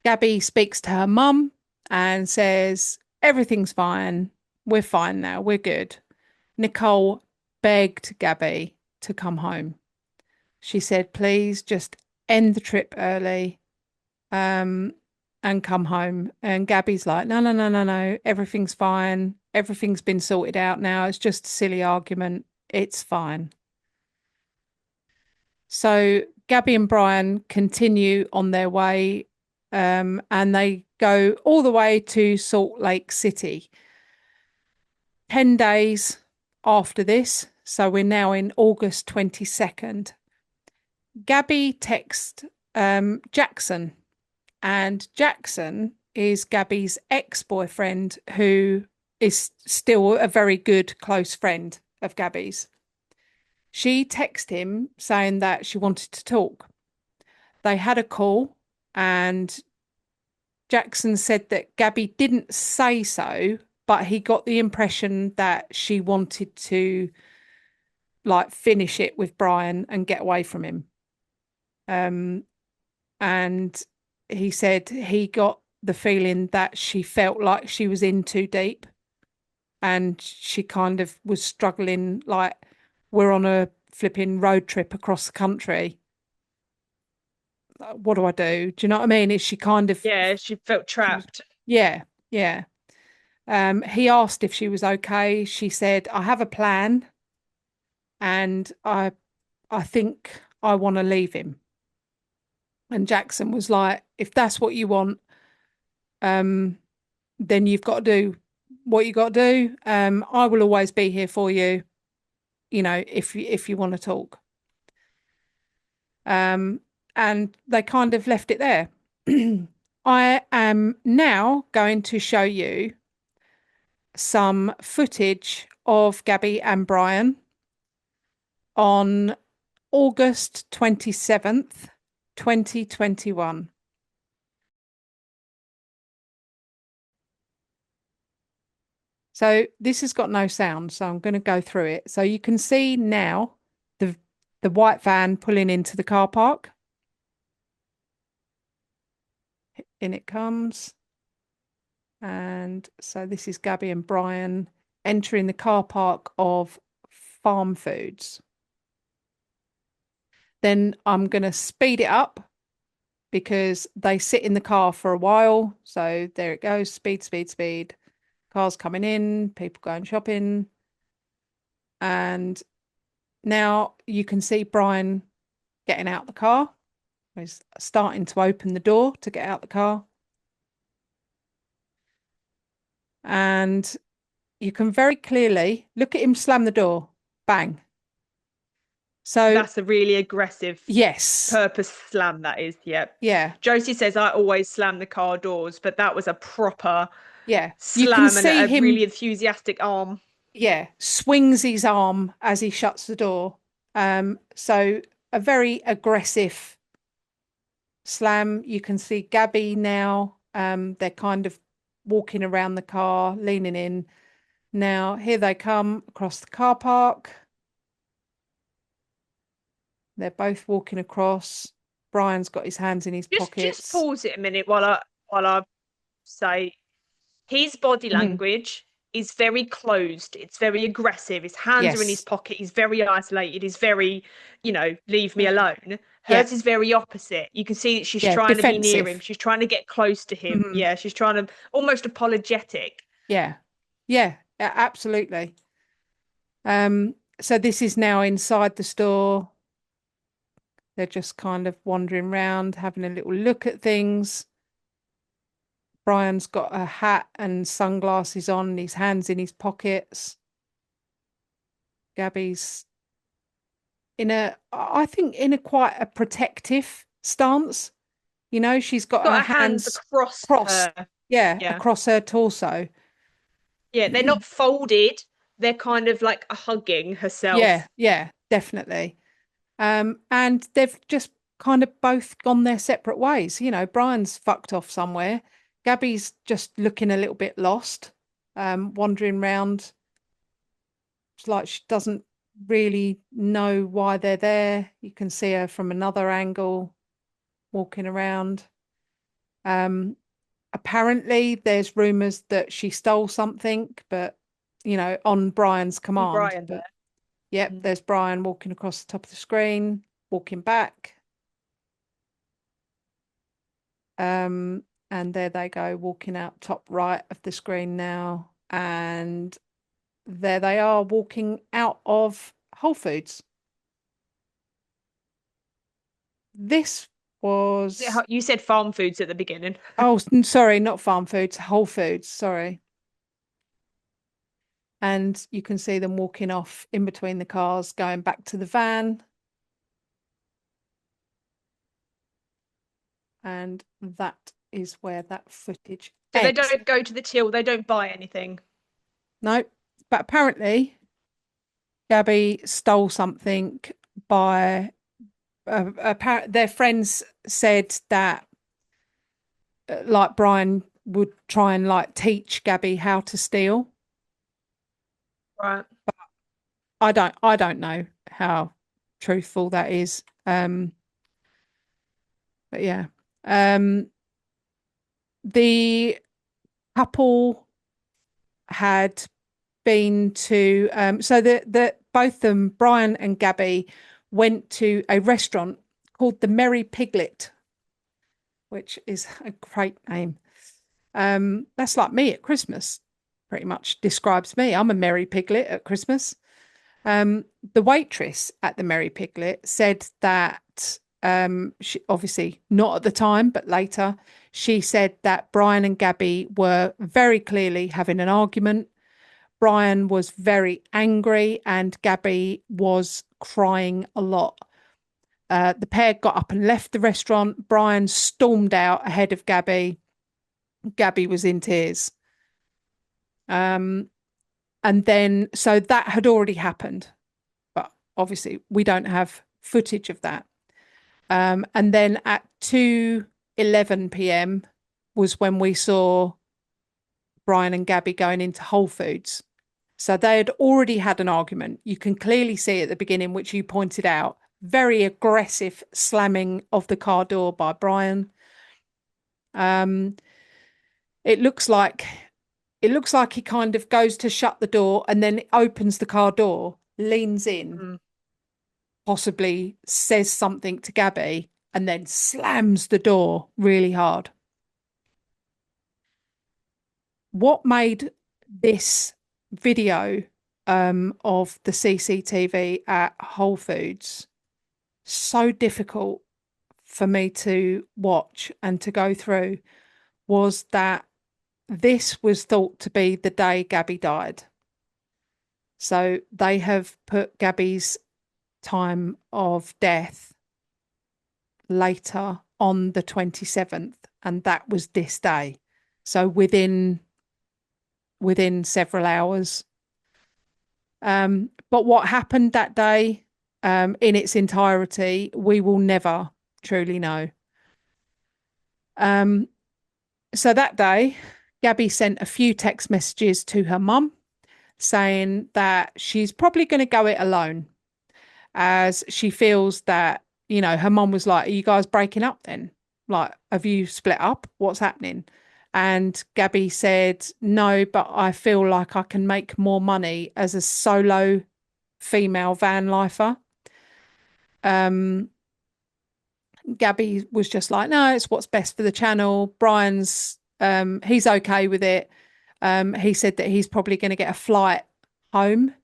A: Gabby speaks to her mum and says, everything's fine. We're fine now. We're good. Nicole begged Gabby to come home. She said, please just end the trip early, and come home. And Gabby's like, no, no, no, no, no. Everything's fine. Everything's been sorted out now. It's just a silly argument. It's fine. So Gabby and Brian continue on their way, and they go all the way to Salt Lake City. 10 days after this, so we're now in August 22nd, Gabby texts Jackson, and Jackson is Gabby's ex-boyfriend, who is still a very good close friend of Gabby's. She texted him saying that she wanted to talk. They had a call, and Jackson said that Gabby didn't say so, but he got the impression that she wanted to like finish it with Brian and get away from him. And he said he got the feeling that she felt like she was in too deep, and she kind of was struggling, like, we're on a flipping road trip across the country. What do I do? Do you know what I mean? Is she kind of,
B: yeah, she felt trapped.
A: yeah, yeah. He asked if she was okay. She said, I have a plan, and I think I want to leave him. And Jackson was like, if that's what you want, then you've got to do what you got to do. I will always be here for you, if you want to talk. And they kind of left it there. I am now going to show you some footage of Gabby and Brian on August 27th, 2021. So this has got no sound, so I'm going to go through it. So you can see now the white van pulling into the car park. In it comes. And so this is Gabby and Brian entering the car park of Farm Foods. Then I'm going to speed it up because they sit in the car for a while. So there it goes. Speed, speed, speed. Cars coming in, people going shopping. And now you can see Brian getting out the car. He's starting to open the door to get out the car. And you can very clearly look at him slam the door. Bang. So
B: That's a really aggressive
A: yes.
B: purpose slam, that is. Yep.
A: Yeah.
B: Josie says I always slam the car doors, but that was a proper
A: Yeah. You can
B: slam and
A: see
B: a
A: him
B: really enthusiastic arm.
A: Yeah, swings his arm as he shuts the door. So a very aggressive slam. You can see Gabby now. They're kind of walking around the car, leaning in. Now here they come across the car park. They're both walking across. Brian's got his hands in his pockets.
B: Just pause it a minute while I say his body language is very closed. It's very aggressive. His hands are in his pocket. He's very isolated. He's very, leave me alone. Hers is very opposite. You can see that she's trying to be near him. She's trying to get close to him. Yeah, she's trying to almost apologetic.
A: Yeah, absolutely. So this is now inside the store. They're just kind of wandering around, having a little look at things. Brian's got a hat and sunglasses on, his hands in his pockets. Gabby's I think in a quite a protective stance. She's got
B: Got
A: her
B: her hands
A: hands
B: across
A: crossed,
B: her.
A: yeah,
B: Yeah.
A: across her torso.
B: Yeah, they're not folded. They're kind of like hugging
A: Yeah,
B: herself.
A: yeah, definitely. And they've just kind of both gone their separate ways. Brian's fucked off somewhere. Gabby's just looking a little bit lost, wandering around. It's like she doesn't really know why they're there. You can see her from another angle walking around. Um, Apparently there's rumors that she stole something, but on Brian's
B: And
A: command.
B: Brian there.
A: But yep, there's Brian walking across the top of the screen, walking back. And there they go, walking out top right of the screen now. And there they are walking out of Whole Foods. This was
B: You said farm foods at the beginning.
A: oh, sorry, not Farm Foods, Whole Foods, sorry. And you can see them walking off in between the cars, going back to the van. And that is where that footage
B: So they
A: ends.
B: don't go to the till, they don't buy anything.
A: No, but apparently Gabby stole something by their friends said that like Brian would try and like teach Gabby how to steal.
B: Right.
A: I don't know how truthful that is. But yeah. The couple had been to so the both them, Brian and Gabby, went to a restaurant called the Merry Piglet, which is a great name. That's like me at Christmas, pretty much describes me. I'm a Merry Piglet at Christmas. The waitress at the Merry Piglet said that she obviously not at the time, but later, she said that Brian and Gabby were very clearly having an argument. Brian was very angry and Gabby was crying a lot. The pair got up and left the restaurant. Brian stormed out ahead of Gabby. Gabby was in tears. And then, so that had already happened, but obviously we don't have footage of that. And then at 2:11 p.m. was when we saw Brian and Gabby going into Whole Foods. So they had already had an argument. You can clearly see at the beginning, which you pointed out, very aggressive slamming of the car door by Brian. It looks like he kind of goes to shut the door and then opens the car door, leans in, possibly says something to Gabby, and then slams the door really hard. What made this video of the CCTV at Whole Foods so difficult for me to watch and to go through was that this was thought to be the day Gabby died. So they have put Gabby's time of death later on the 27th, and that was this day. So within several hours. But what happened that day in its entirety, we will never truly know. So that day, Gabby sent a few text messages to her mum saying that she's probably going to go it alone, as she feels that, her mum was like, are you guys breaking up then? Like, have you split up? What's happening? And Gabby said, no, but I feel like I can make more money as a solo female van lifer. Gabby was just like, no, it's what's best for the channel. Brian's, he's okay with it. He said that he's probably going to get a flight home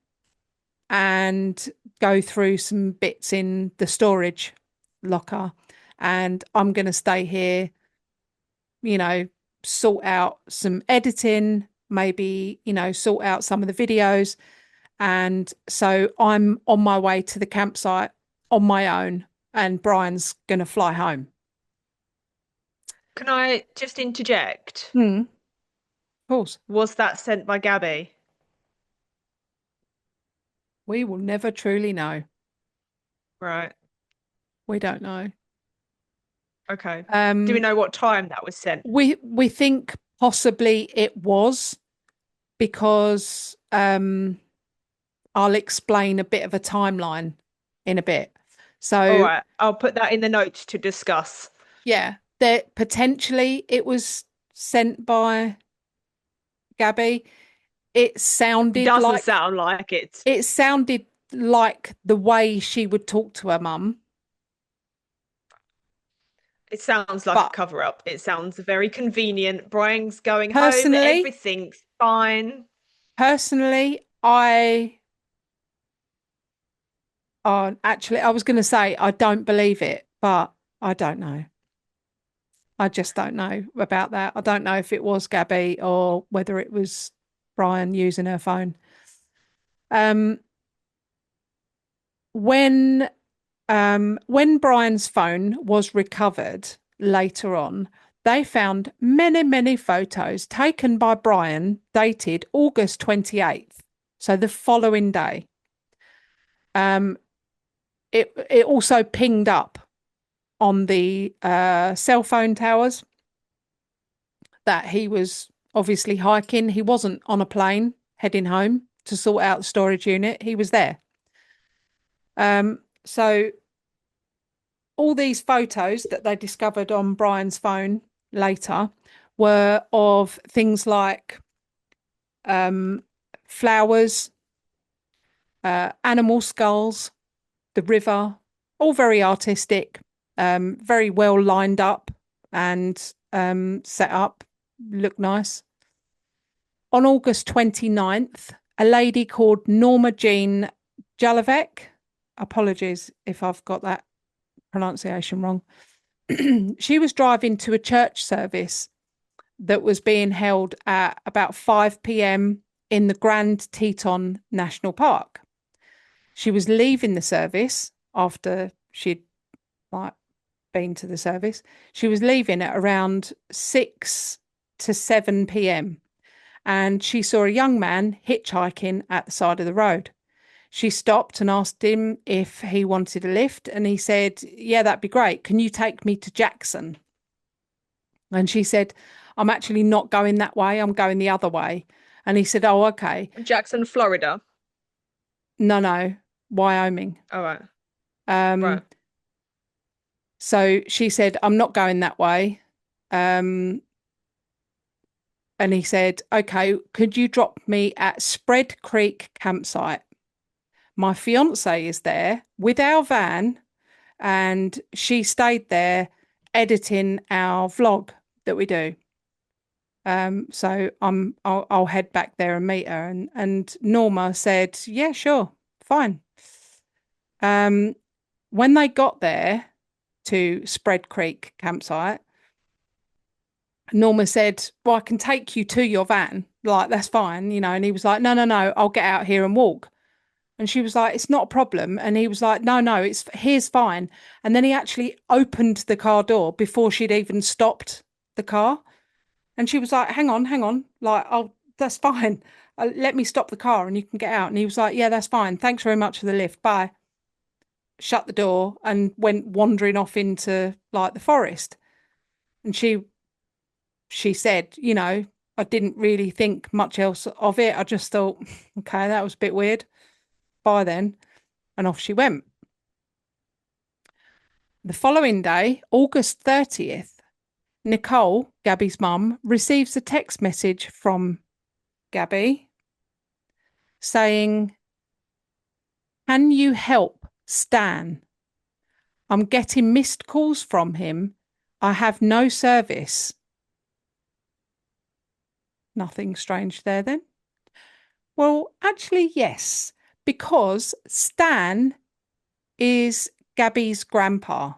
A: and go through some bits in the storage locker. And I'm going to stay here, sort out some editing, maybe, sort out some of the videos. And so I'm on my way to the campsite on my own and Brian's going to fly home.
B: Can I just interject?
A: Of course.
B: Was that sent by Gabby?
A: We will never truly know.
B: Right.
A: We don't know.
B: Okay. Do we know what time that was sent?
A: We think possibly it was, because I'll explain a bit of a timeline in a bit. So
B: All right, I'll put that in the notes to discuss.
A: yeah, that potentially it was sent by Gabby. It sounded
B: Doesn't
A: like
B: sound like it.
A: it sounded like the way she would talk to her mum.
B: It sounds like a
A: But
B: cover up. It sounds very convenient. Brian's going home,
A: personally,
B: everything's fine.
A: I actually I was going to say I don't believe it, but I don't know. I just don't know about that. I don't know if it was Gabby or whether it was Brian using her phone. When Brian's phone was recovered later on, they found many, many photos taken by Brian dated August 28th, so the following day. It also pinged up on the cell phone towers that he was obviously hiking. He wasn't on a plane heading home to sort out the storage unit. He was there. So all these photos that they discovered on Brian's phone later were of things like flowers, animal skulls, the river, all very artistic, very well lined up and set up, look nice. On August 29th, a lady called Norma Jean Jalovec, apologies if I've got that pronunciation wrong, she was driving to a church service that was being held at about 5 p.m. in the Grand Teton National Park. She was leaving the service after she'd been to the service. She was leaving at around 6 to 7 p.m. and she saw a young man hitchhiking at the side of the road. She stopped and asked him if he wanted a lift, and he said, yeah, that'd be great. Can you take me to Jackson? And she said, I'm actually not going that way. I'm going the other way. And he said, oh, okay.
B: Jackson, Florida.
A: No, Wyoming.
B: All right.
A: Right. So she said, I'm not going that way. And he said, okay, could you drop me at Spread Creek campsite? My fiance is there with our van, and she stayed there editing our vlog that we do. So I'll head back there and meet her. And Norma said, yeah, sure, fine. When they got there to Spread Creek campsite, Norma said, well, I can take you to your van. Like, that's fine, and he was like, no, I'll get out here and walk. And she was like, it's not a problem. And he was like, no, here's fine. And then he actually opened the car door before she'd even stopped the car. And she was like, hang on. Like, oh, that's fine. Let me stop the car and you can get out. And he was like, yeah, that's fine. Thanks very much for the lift. Bye. Shut the door and went wandering off into like the forest. And she said, I didn't really think much else of it. I just thought, okay, that was a bit weird. Bye then. And off she went. The following day, August 30th, Nicole, Gabby's mum, receives a text message from Gabby saying, can you help Stan? I'm getting missed calls from him. I have no service. Nothing strange there then. Well, actually, yes, because Stan is Gabby's grandpa.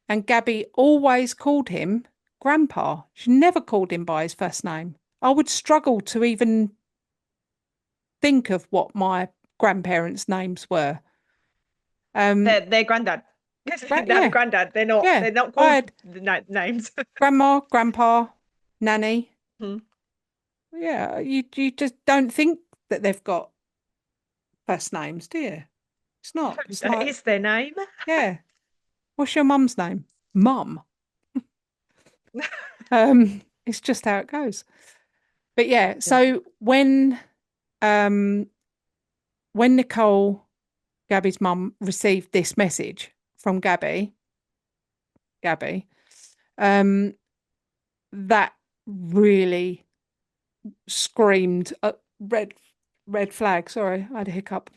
A: And Gabby always called him Grandpa. She never called him by his first name. I would struggle to even think of what my grandparents' names were.
B: Their granddad. Dad and
A: Yeah,
B: granddad.
A: yeah.
B: They're not
A: I
B: called
A: had
B: the names.
A: grandma, grandpa, nanny.
B: Hmm.
A: Yeah, you just don't think that they've got first names, do you? It's not. It's
B: That
A: like,
B: is their name.
A: yeah. What's your mum's name? Mum. It's just how it goes. But yeah,
B: Yeah.
A: so um when Nicole, Gabby's mum, received this message from Gabby, um, that really screamed red flag. Sorry, I had a hiccup.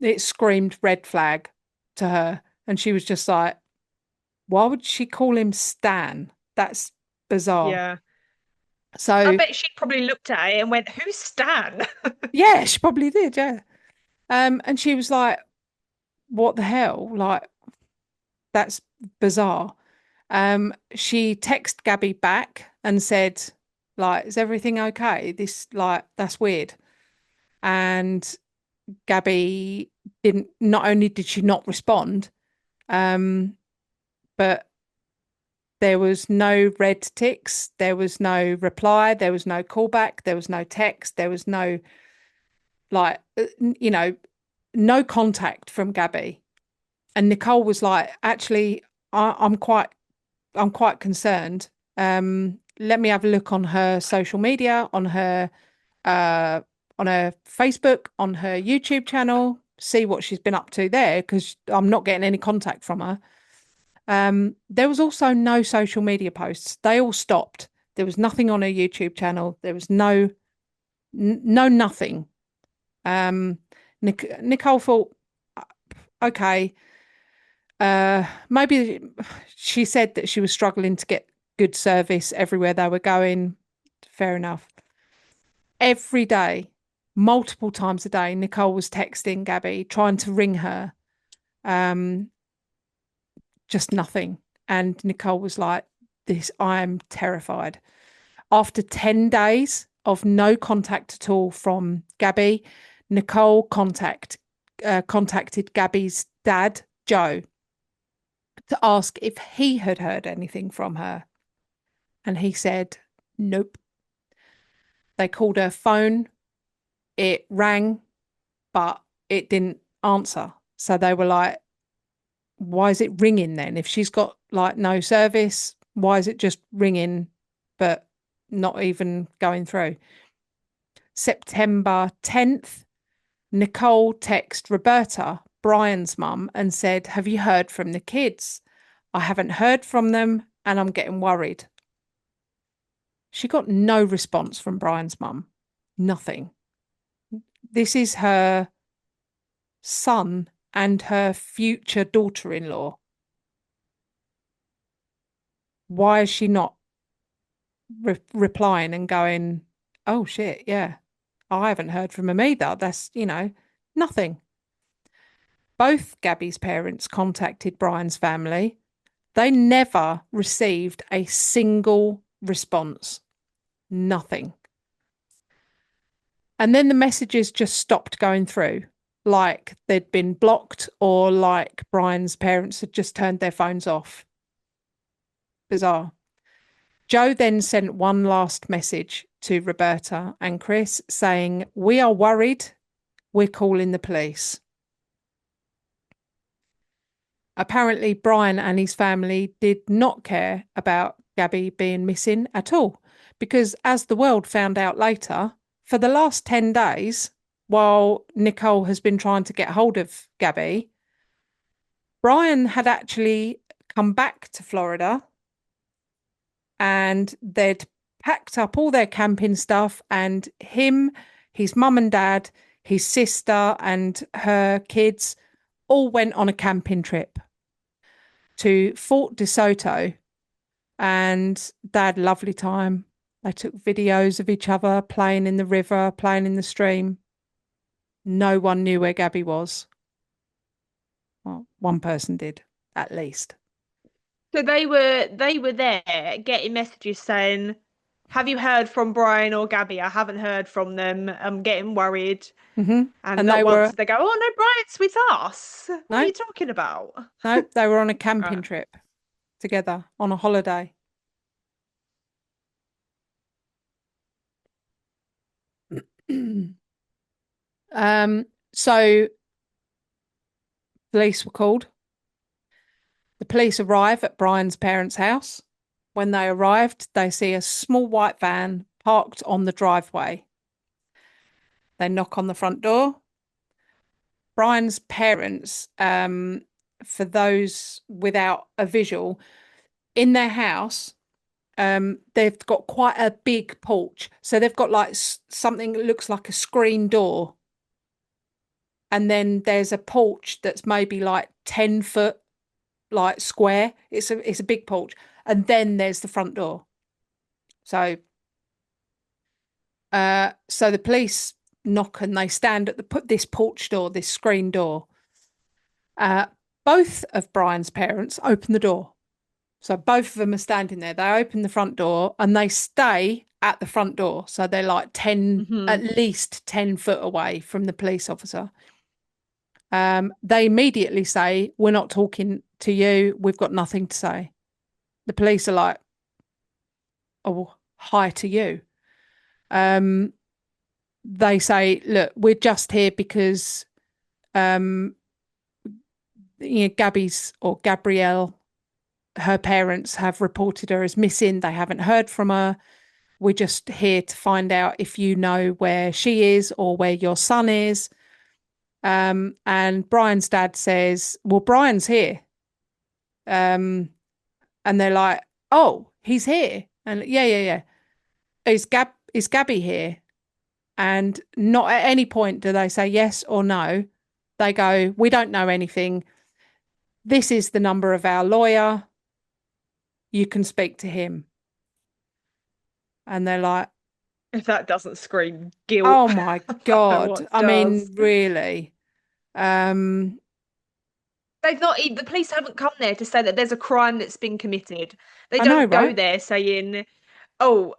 A: It screamed red flag to her, and she was just like, "Why would she call him Stan? That's bizarre."
B: Yeah. I
A: So
B: bet she probably looked at it and went, "Who's Stan?"
A: yeah, she probably did. Yeah. And she was like, "What the hell? Like, that's bizarre." She texted Gabby back and said, like, is everything okay? This, like, that's weird. And Gabby didn't, not only did she not respond, but there was no red ticks, there was no reply, there was no callback, there was no text, there was no, like, you know, no contact from Gabby. And Nicole was like, actually, I'm quite concerned. Let me have a look on her social media, uh, on her Facebook, on her YouTube channel, see what she's been up to there, because I'm not getting any contact from her. There was also no social media posts. They all stopped. There was nothing on her YouTube channel. There was no nothing. Nicole thought, okay, maybe she said that she was struggling to get good service everywhere they were going. Fair enough. Every day, multiple times a day, Nicole was texting Gabby, trying to ring her. Um, just nothing. And Nicole was like, this, I am terrified. After 10 days of no contact at all from Gabby, Nicole contacted Gabby's dad, Joe, to ask if he had heard anything from her. And he said, nope. They called her phone, it rang, but it didn't answer. So they were like, why is it ringing then? If she's got like no service, why is it just ringing but not even going through? September 10th, Nicole texted Roberta, Brian's mum, and said, have you heard from the kids? I haven't heard from them and I'm getting worried. She got no response from Brian's mum. Nothing. This is her son and her future daughter-in-law. Why is she not replying and going, oh shit, yeah, I haven't heard from him either. That's, nothing. Both Gabby's parents contacted Brian's family. They never received a single response. Nothing. And then the messages just stopped going through, like they'd been blocked or like Brian's parents had just turned their phones off. Bizarre. Joe then sent one last message to Roberta and Chris saying, we are worried. We're calling the police. Apparently, Brian and his family did not care about Gabby being missing at all, because as the world found out later, for the last 10 days, while Nicole has been trying to get hold of Gabby, Brian had actually come back to Florida and they'd packed up all their camping stuff, and him, his mum and dad, his sister and her kids all went on a camping trip to Fort DeSoto, and they had a lovely time. They took videos of each other playing in the river, playing in the stream. No one knew where Gabby was. Well, one person did, at least.
B: So they were there getting messages saying, have you heard from Brian or Gabby? I haven't heard from them. I'm getting worried.
A: Hmm.
B: And
A: And
B: not
A: they
B: once
A: were
B: did they go, oh no, Brian's with us. What are
A: no,
B: you talking about?
A: no, they were on a camping
B: Right.
A: trip together on a holiday. So police were called. The police arrive at Brian's parents' house. When they arrived, they see a small white van parked on the driveway. They knock on the front door. Brian's parents, for those without a visual, in their house, they've got quite a big porch. So they've got like something that looks like a screen door. And then there's a porch that's maybe like 10 foot like square. It's a big porch. And then there's the front door. So so the police knock and they stand at this porch door, this screen door. Uh, both of Brian's parents open the door. So both of them are standing there. They open the front door and they stay at the front door. So they're like 10, at least 10 foot away from the police officer. They immediately say, we're not talking to you. We've got nothing to say. The police are like, oh, hi to you. They say, look, we're just here because Gabby's or Gabrielle, her parents have reported her as missing. They haven't heard from her. We're just here to find out if you know where she is or where your son is. And Brian's dad says, well, Brian's here. And they're like, oh, he's here. And yeah. Is Gabby here? And not at any point do they say yes or no. They go, we don't know anything. This is the number of our lawyer. You can speak to him. And they're like,
B: If that doesn't scream guilt,
A: oh my
B: I don't know
A: God.
B: what
A: I mean,
B: does.
A: really.
B: They've not even, the police haven't come there to say that there's a crime that's been committed. They
A: I know,
B: don't go
A: right?
B: there saying, oh,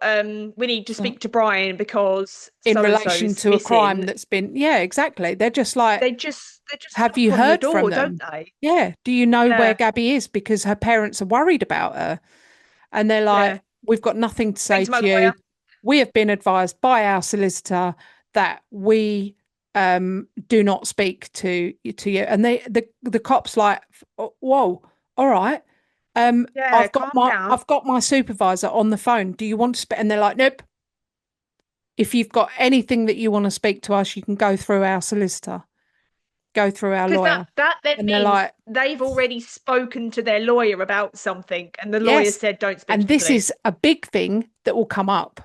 B: we need to
A: So
B: speak to Brian because
A: in
B: so and so
A: relation
B: is
A: to a crime
B: missing.
A: that's been, yeah, exactly. They're just like,
B: They just
A: have you
B: knock on the
A: heard from
B: door, don't
A: them?
B: they?
A: Yeah. Do you know where
B: Yeah,
A: Gabby is? Because her parents are worried about her. And they're
B: yeah.
A: like, we've got nothing to say
B: Speak to my
A: to you.
B: lawyer.
A: We have been advised by our solicitor that we do not speak to you. And the cops like, whoa, all right.
B: Yeah, calm down.
A: I've got my supervisor on the phone. Do you want to speak? And they're like, nope. If you've got anything that you want to speak to us, you can go through our solicitor, go through our
B: Because
A: lawyer.
B: that then
A: And they're
B: means
A: like,
B: they've already spoken to their lawyer about something, and the lawyer
A: yes.
B: said, don't speak
A: And
B: to the
A: this is
B: police.
A: a big thing that will come up,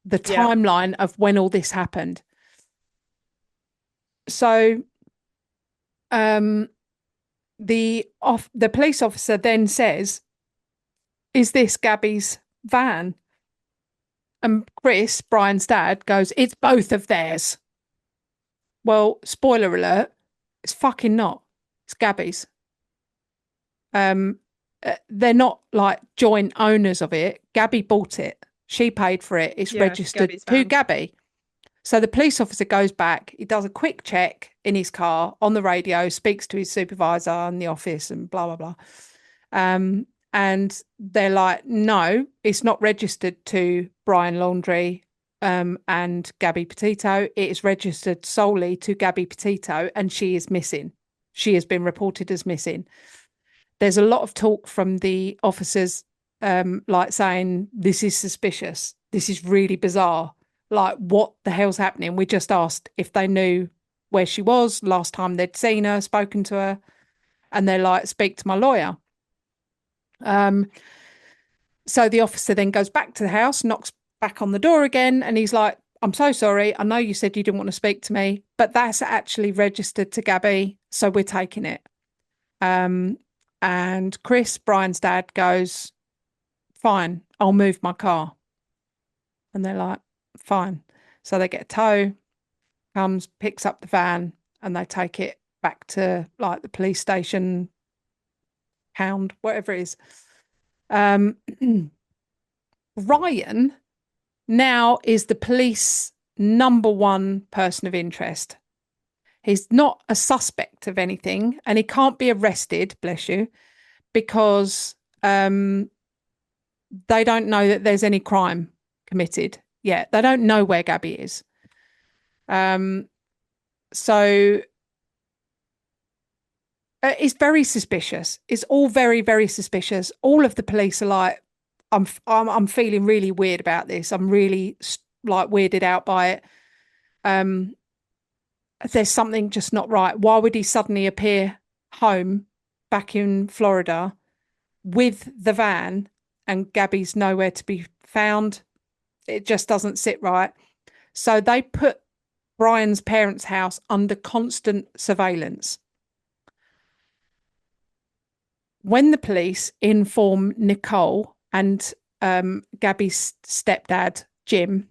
A: the
B: Yeah.
A: timeline of when all this happened. So the police officer then says, is this Gabby's van? And Chris, Brian's dad, goes, it's both of theirs. Well, spoiler alert, it's fucking not. It's Gabby's. They're not like joint owners of it. Gabby bought it. She paid for it. It's
B: Yeah, it's
A: registered
B: Gabby's
A: to
B: van.
A: Gabby. So the police officer goes back. He does a quick check in his car on the radio, speaks to his supervisor in the office, and blah blah blah. And they're like, no, it's not registered to Brian Laundrie and Gabby Petito. It is registered solely to Gabby Petito, and she is missing. She has been reported as missing. There's a lot of talk from the officers, like saying, this is suspicious. This is really bizarre. Like, what the hell's happening? We just asked if they knew where she was, last time they'd seen her, spoken to her. And they're like, speak to my lawyer. So the officer then goes back to the house, knocks back on the door again, and he's like, I'm so sorry. I know you said you didn't want to speak to me, but that's actually registered to Gabby, so we're taking it. And Chris, Brian's dad, goes, fine, I'll move my car. And they're like, fine. So they get a tow, comes, picks up the van, and they take it back to like the police station, pound, whatever it is. Ryan now is the police number one person of interest. He's not a suspect of anything, and he can't be arrested, bless you, because they don't know that there's any crime committed yet. They don't know where Gabby is. So it's very suspicious. It's all very, very suspicious. All of the police are like, I'm feeling really weird about this. I'm really like weirded out by it. There's something just not right. Why would he suddenly appear home back in Florida with the van and Gabby's nowhere to be found? It just doesn't sit right. So they put Brian's parents' house under constant surveillance. When the police inform Nicole and Gabby's stepdad, Jim,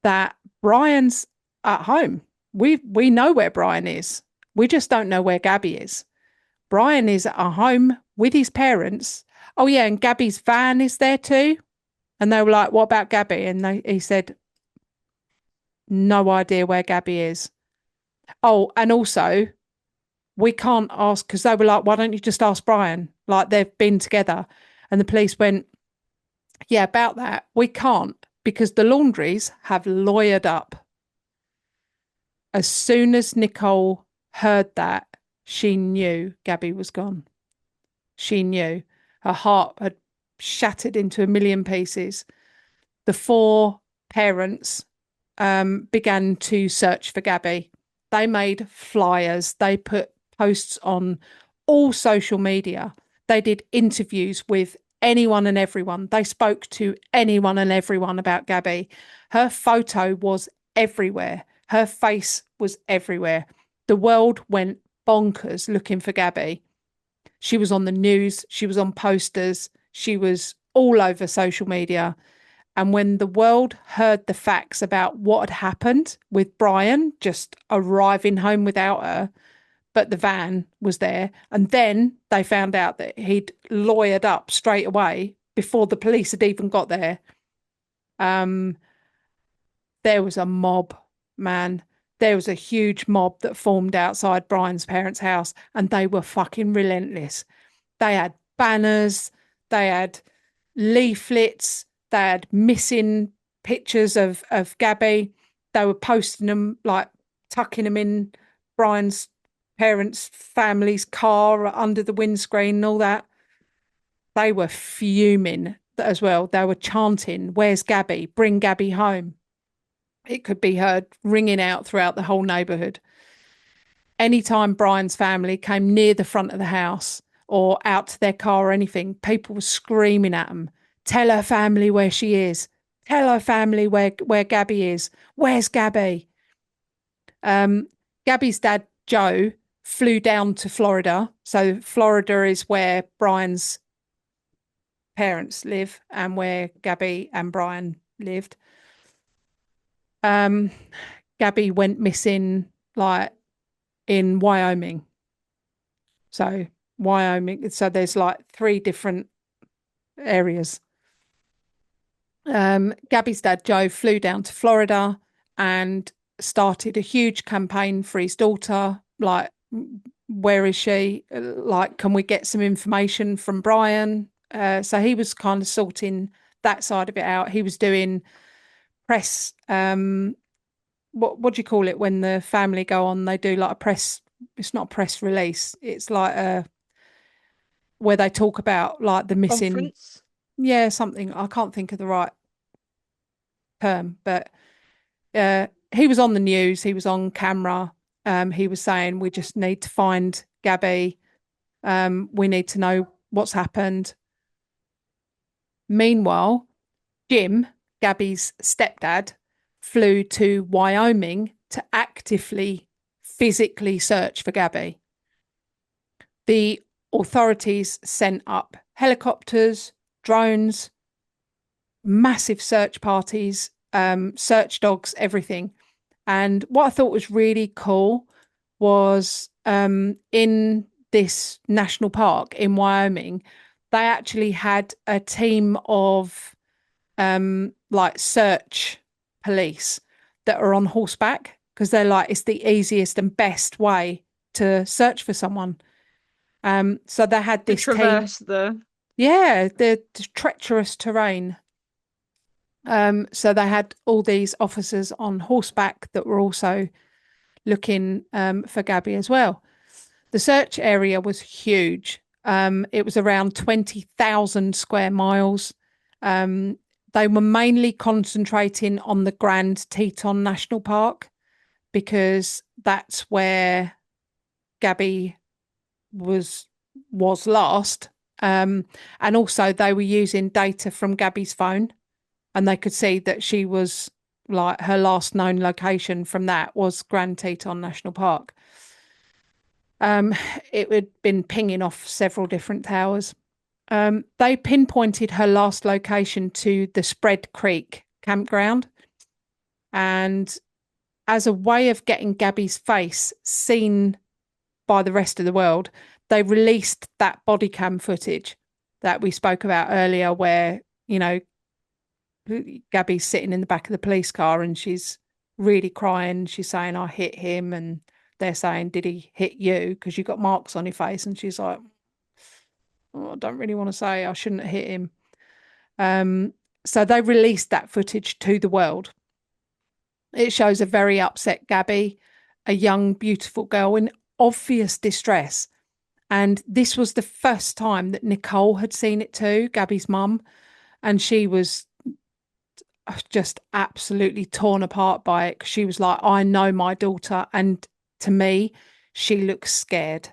A: that Brian's at home, we know where Brian is. We just don't know where Gabby is. Brian is at home with his parents. Oh, yeah, and Gabby's van is there too. And they were like, what about Gabby? And he said, no idea where Gabby is. Oh, and also, we can't ask, because they were like, why don't you just ask Brian? Like, they've been together. And the police went, yeah, about that, we can't, because the laundries have lawyered up. As soon as Nicole heard that, she knew Gabby was gone. She knew. Her heart had shattered into a million pieces. The four parents began to search for Gabby. They made flyers. They put posts on all social media. They did interviews with anyone and everyone. They spoke to anyone and everyone about Gabby. Her photo was everywhere. Her face was everywhere. The world went bonkers looking for Gabby. She was on the news. She was on posters. She was all over social media. And when the world heard the facts about what had happened with Brian just arriving home without her, but the van was there, and then they found out that he'd lawyered up straight away before the police had even got there. There was a mob, man. There was a huge mob that formed outside Brian's parents' house, and they were fucking relentless. They had banners, they had leaflets, they had missing pictures of Gabby. They were posting them, like tucking them in Brian's parents' family's car under the windscreen and all that. They were fuming as well. They were chanting, "Where's Gabby? Bring Gabby home." It could be heard ringing out throughout the whole neighbourhood. Anytime Brian's family came near the front of the house or out to their car or anything, people were screaming at them, "Tell her family where she is. Tell her family where Gabby is. Where's Gabby?" Gabby's dad, Joe, flew down to Florida. So Florida is where Brian's parents live and where Gabby and Brian lived. Gabby went missing like in Wyoming. So Wyoming, so there's like 3 different areas. Gabby's dad, Joe, flew down to Florida and started a huge campaign for his daughter. Like, where is she? Like, can we get some information from Brian? So he was kind of sorting that side of it out. He was doing press, what do you call it when the family go on? They do like a press, it's not a press release. It's like where they talk about like the missing.
B: Conference?
A: Yeah, something. I can't think of the right term, but he was on the news. He was on camera. He was saying, we just need to find Gabby. We need to know what's happened. Meanwhile, Jim, Gabby's stepdad, flew to Wyoming to actively, physically search for Gabby. The authorities sent up helicopters, drones, massive search parties, search dogs, everything. And what I thought was really cool was in this national park in Wyoming, they actually had a team of like search police that are on horseback, because they're like, it's the easiest and best way to search for someone. So they had
B: To
A: this
B: traverse
A: team.
B: the
A: Yeah, the treacherous terrain. So they had all these officers on horseback that were also looking for Gabby as well. The search area was huge. It was around 20,000 square miles. They were mainly concentrating on the Grand Teton National Park because that's where Gabby was last. And also they were using data from Gabby's phone, and they could see that she was like, her last known location from that was Grand Teton National Park. It had been pinging off several different towers. They pinpointed her last location to the Spread Creek campground. And as a way of getting Gabby's face seen by the rest of the world, they released that body cam footage that we spoke about earlier, where, you know, Gabby's sitting in the back of the police car and she's really crying. She's saying, I hit him. And they're saying, did he hit you? Because you got marks on your face. And she's like, oh, I don't really want to say, I shouldn't have hit him. So they released that footage to the world. It shows a very upset Gabby, a young, beautiful girl in obvious distress. And this was the first time that Nicole had seen it too, Gabby's mum. And she was just absolutely torn apart by it, because she was like, I know my daughter. And to me, she looks scared.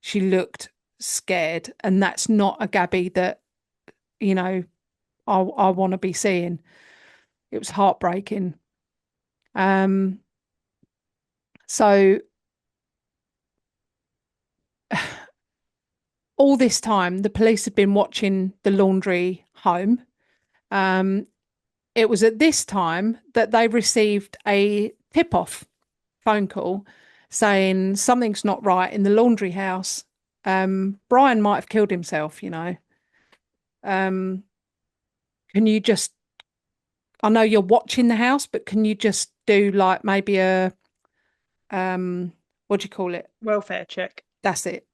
A: She looked scared. And that's not a Gabby that, you know, I want to be seeing. It was heartbreaking. So all this time, the police had been watching the laundry home. It was at this time that they received a tip-off phone call saying something's not right in the laundry house. Brian might have killed himself, you know. Can you just, I know you're watching the house, but can you just do like maybe a, what do you call it?
B: welfare check.
A: That's it.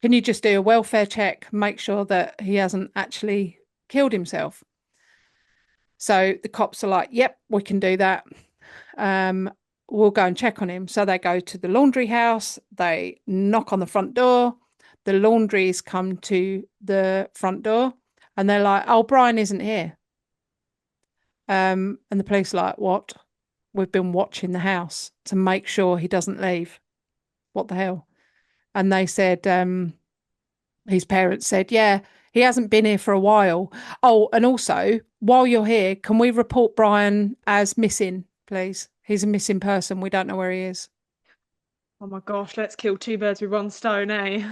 A: Can you just do a welfare check, make sure that he hasn't actually killed himself? So the cops are like, yep, we can do that. We'll go and check on him. So they go to the laundry house, they knock on the front door, the laundries come to the front door, and they're like, oh, Brian isn't here. And the police are like, what? We've been watching the house to make sure he doesn't leave. What the hell? And they said, his parents said, yeah, he hasn't been here for a while. Oh, and also, while you're here, can we report Brian as missing, please? He's a missing person. We don't know where he is.
B: Oh my gosh, let's kill two birds with one stone, eh?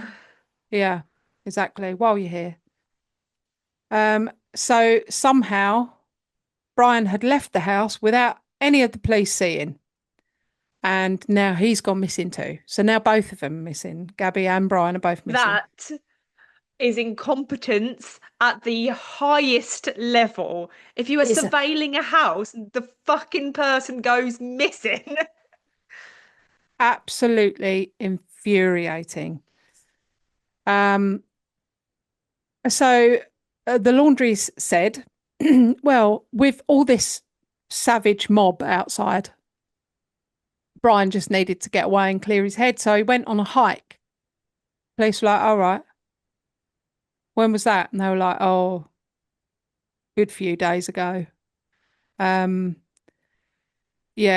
A: Yeah, exactly. While you're here. So somehow Brian had left the house without any of the police seeing. And now he's gone missing too. So now both of them are missing. Gabby and Brian are both missing.
B: That is incompetence at the highest level. If you are surveilling a house, the fucking person goes missing.
A: Absolutely infuriating. So the laundries said, well, with all this savage mob outside, Brian just needed to get away and clear his head. So he went on a hike. Police were like, all right. When was that? And they were like, oh, good few days ago. Yeah,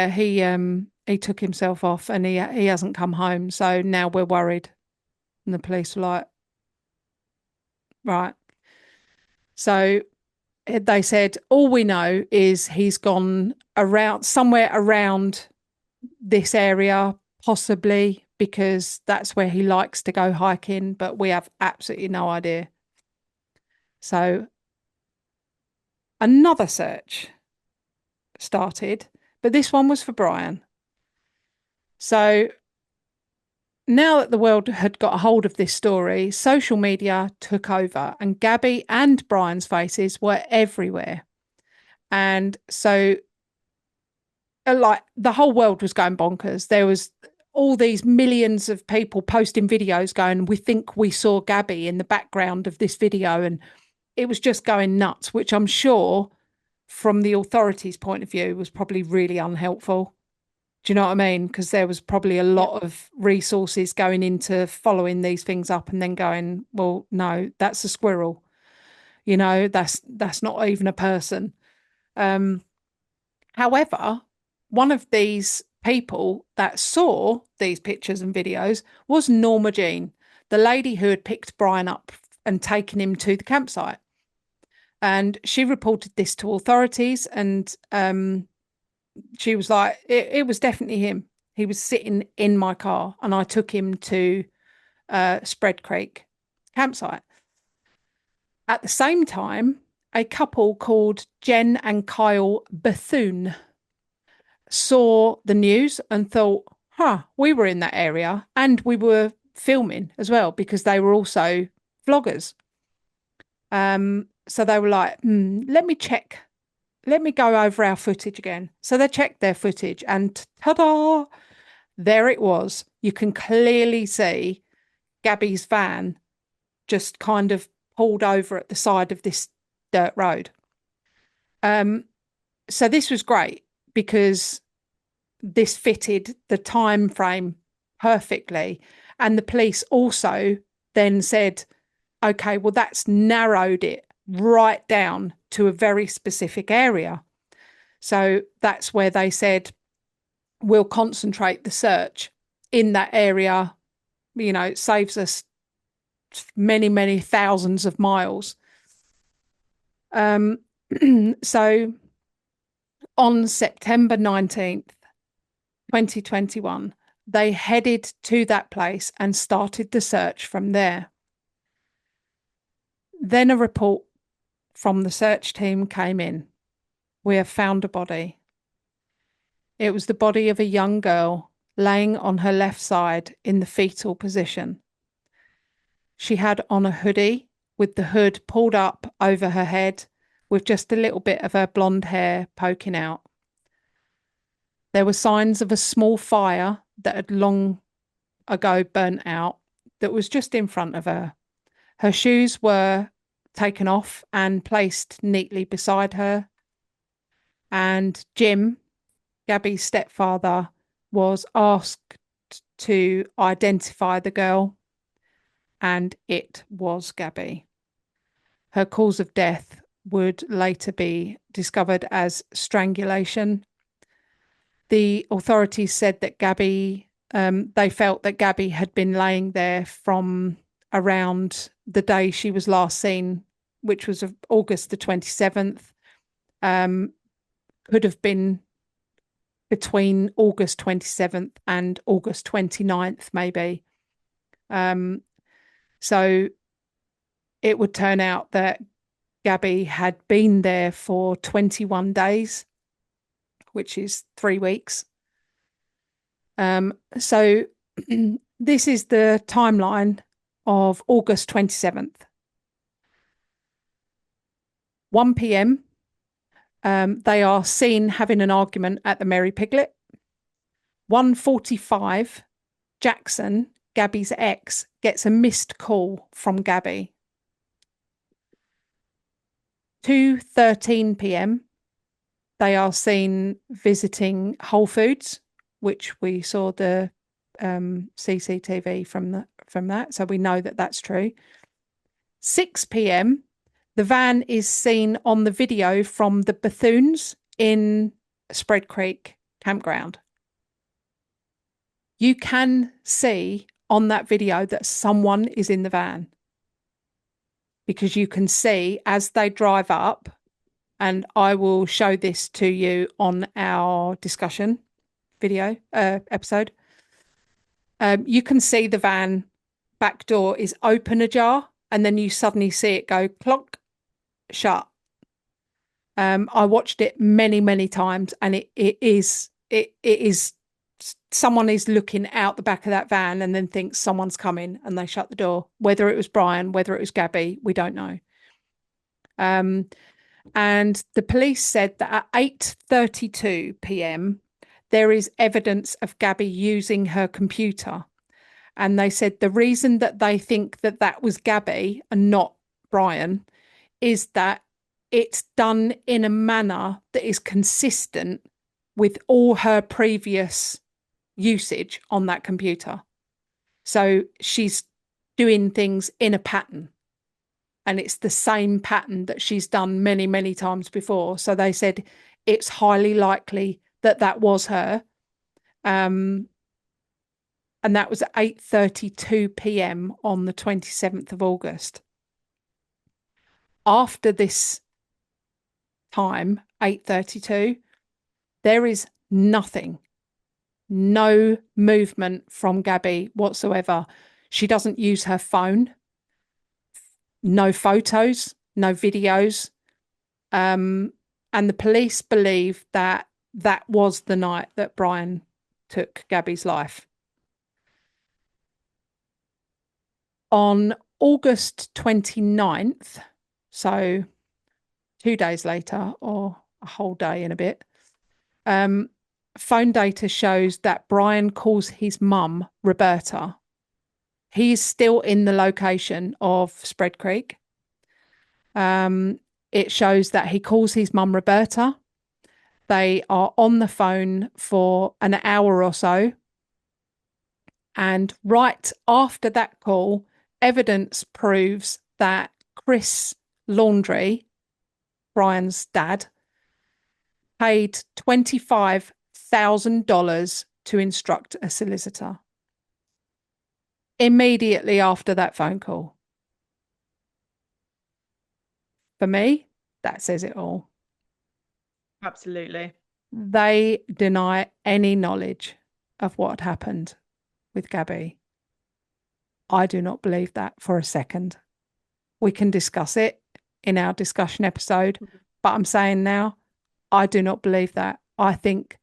A: he took himself off and he hasn't come home. So now we're worried. And the police were like, right. So they said, all we know is he's gone around somewhere around this area, possibly because that's where he likes to go hiking, but we have absolutely no idea. So another search started, but this one was for Brian. So now that the world had got a hold of this story, social media took over and Gabby and Brian's faces were everywhere. And so, like, the whole world was going bonkers. There was all these millions of people posting videos going, we think we saw Gabby in the background of this video. And it was just going nuts, which I'm sure from the authorities' point of view was probably really unhelpful. Do you know what I mean? Because there was probably a lot of resources going into following these things up and then going, well, no, that's a squirrel. You know, that's not even a person. However, one of these people that saw these pictures and videos was Norma Jean, the lady who had picked Brian up and taken him to the campsite. And she reported this to authorities, and she was like, it was definitely him. He was sitting in my car, and I took him to Spread Creek campsite. At the same time, a couple called Jen and Kyle Bethune saw the news and thought, we were in that area, and we were filming as well because they were also vloggers. So they were like, let me check. Let me go over our footage again. So they checked their footage, and ta-da, there it was. You can clearly see Gabby's van just kind of pulled over at the side of this dirt road. So this was great because this fitted the time frame perfectly. And the police also then said, okay, well, that's narrowed it right down to a very specific area. So that's where they said, we'll concentrate the search in that area. You know, it saves us many, many thousands of miles. So on September 19th, 2021, they headed to that place and started the search from there. Then a report from the search team came in. We have found a body. It was the body of a young girl laying on her left side in the fetal position. She had on a hoodie with the hood pulled up over her head with just a little bit of her blonde hair poking out. There were signs of a small fire that had long ago burnt out that was just in front of her. Her shoes were taken off and placed neatly beside her. And Jim, Gabby's stepfather, was asked to identify the girl, and it was Gabby. Her cause of death would later be discovered as strangulation. The authorities said that Gabby, they felt that Gabby had been laying there from around the day she was last seen, which was August the 27th. Could have been between August 27th and August 29th, maybe. So it would turn out that Gabby had been there for 21 days, which is 3 weeks. So this is the timeline of August 27th. 1 p.m. They are seen having an argument at the Mary Piglet. 1:45, Jackson, Gabby's ex, gets a missed call from Gabby. 2:13 p.m, they are seen visiting Whole Foods, which we saw the CCTV from that, so we know that that's true. 6 p.m, the van is seen on the video from the Bethunes in Spread Creek campground. You can see on that video that someone is in the van, because you can see as they drive up, and I will show this to you on our discussion video episode. You can see the van back door is open ajar, and then you suddenly see it go clonk, shut. I watched it many, many times, and it is someone is looking out the back of that van and then thinks someone's coming, and they shut the door. Whether it was Brian, whether it was Gabby, we don't know. And the police said that at 8:32 p.m., there is evidence of Gabby using her computer. And they said the reason that they think that that was Gabby and not Brian is that it's done in a manner that is consistent with all her previous usage on that computer. So she's doing things in a pattern, and it's the same pattern that she's done many, many times before. So they said it's highly likely that that was her. And that was at 8:32 p.m. on the 27th of August. After this time, 8:32, there is nothing, no movement from Gabby whatsoever. She doesn't use her phone, no photos, no videos. And the police believe that that was the night that Brian took Gabby's life. On August 29th, so 2 days later, or a whole day and a bit, phone data shows that Brian calls his mum, Roberta. He's still in the location of Spread Creek. It shows that he calls his mum, Roberta. They are on the phone for an hour or so. And right after that call, evidence proves that Chris Laundrie, Brian's dad, paid $25,000 to instruct a solicitor immediately after that phone call. For me, that says it all.
B: Absolutely.
A: They deny any knowledge of what had happened with Gabby. I do not believe that for a second. We can discuss it in our discussion episode, but I'm saying now, I do not believe that. I think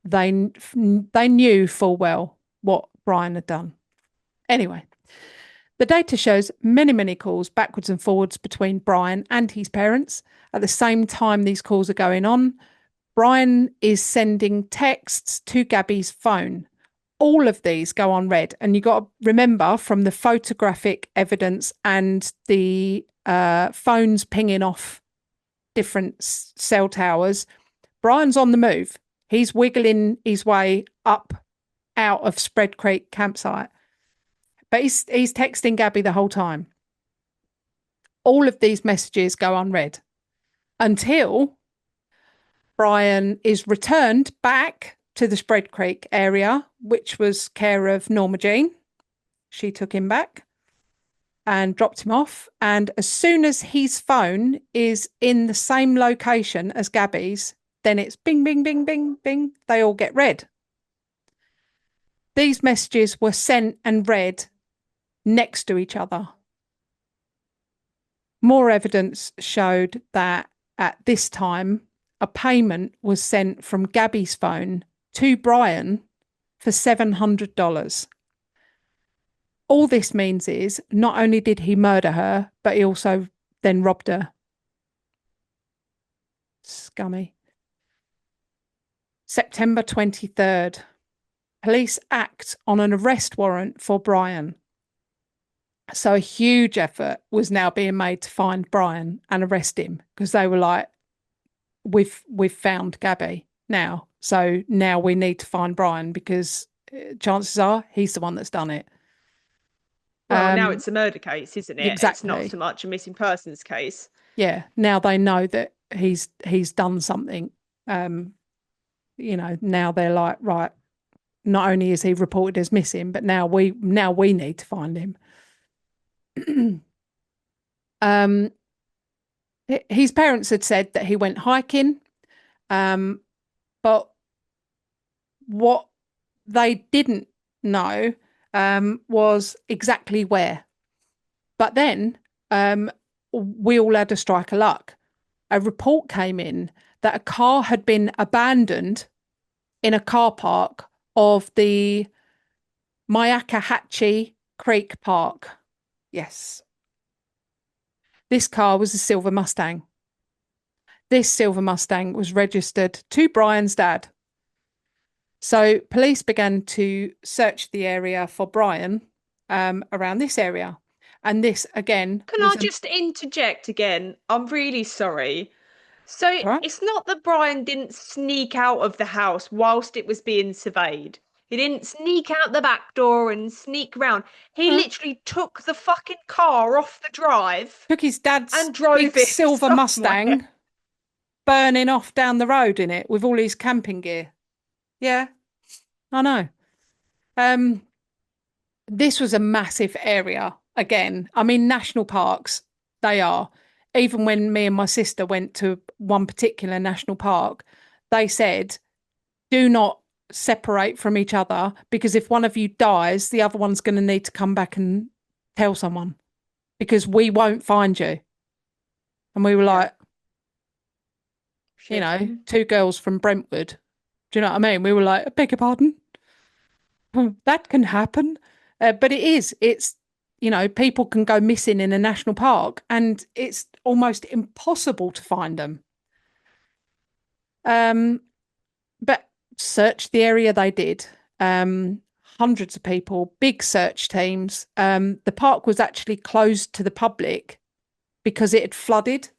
A: they knew full well what Brian had done. Anyway, the data shows many, many calls backwards and forwards between Brian and his parents. At the same time these calls are going on, Brian is sending texts to Gabby's phone. All of these go unread. And you got to remember, from the photographic evidence and the phones pinging off different cell towers, Brian's on the move. He's wiggling his way up out of Spread Creek campsite. But he's texting Gabby the whole time. All of these messages go unread until Brian is returned back to the Spread Creek area, which was care of Norma Jean. She took him back and dropped him off. And as soon as his phone is in the same location as Gabby's, then it's bing, bing, bing, bing, bing. They all get read. These messages were sent and read next to each other. More evidence showed that at this time, a payment was sent from Gabby's phone to Brian for $700. All this means is not only did he murder her, but he also then robbed her. Scummy. September 23rd. Police act on an arrest warrant for Brian. So a huge effort was now being made to find Brian and arrest him, because they were like, we've found Gabby now. So now we need to find Brian, because chances are he's the one that's done it.
B: Well, now it's a murder case, isn't it?
A: Exactly.
B: It's not so much a missing persons case.
A: Yeah. Now they know that he's done something. Now they're like, right, not only is he reported as missing, but now we need to find him. His parents had said that he went hiking, but what they didn't know was exactly where. But then we all had a strike of luck. A report came in that a car had been abandoned in a car park of the Myakkahatchee Creek Park. Yes. This car was a silver Mustang. This silver Mustang was registered to Brian's dad. So police began to search the area for Brian around this area. And this, again,
B: Can I just interject again? I'm really sorry. So
A: right?
B: it's not that Brian didn't sneak out of the house whilst it was being surveyed. He didn't sneak out the back door and sneak round. He literally took the fucking car off the drive
A: Took his dad's
B: and drove
A: big
B: it
A: silver
B: somewhere.
A: Mustang, burning off down the road in it with all his camping gear. Yeah, I know. This was a massive area again. I mean, national parks, they are. Even when me and my sister went to one particular national park, they said, do not separate from each other because if one of you dies, the other one's going to need to come back and tell someone because we won't find you. And we were like, you know, two girls from Brentwood. Do you know what I mean? We were like, I beg your pardon? That can happen. But it is. It's, you know, people can go missing in a national park and it's almost impossible to find them. But search the area they did. Hundreds of people, big search teams. The park was actually closed to the public because it had flooded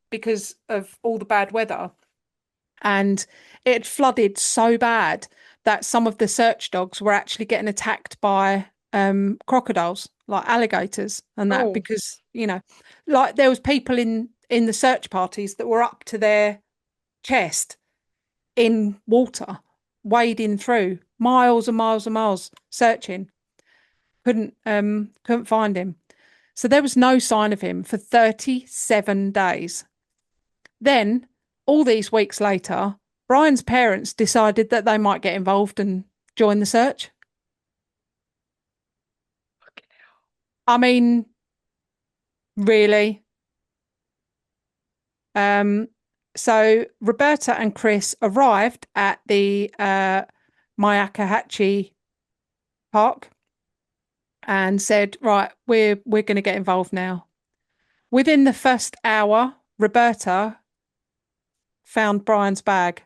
A: because of all the bad weather. And it had flooded so bad that some of the search dogs were actually getting attacked by crocodiles, like alligators and that, because, you know, like there was people in the search parties that were up to their chest in water, wading through miles and miles and miles searching. Couldn't find him. So there was no sign of him for 37 days. Then, all these weeks later, Brian's parents decided that they might get involved and join the search. I mean, really? So Roberta and Chris arrived at the Myakahatchee Park and said, right, we're going to get involved now. Within the first hour, Roberta found Brian's bag.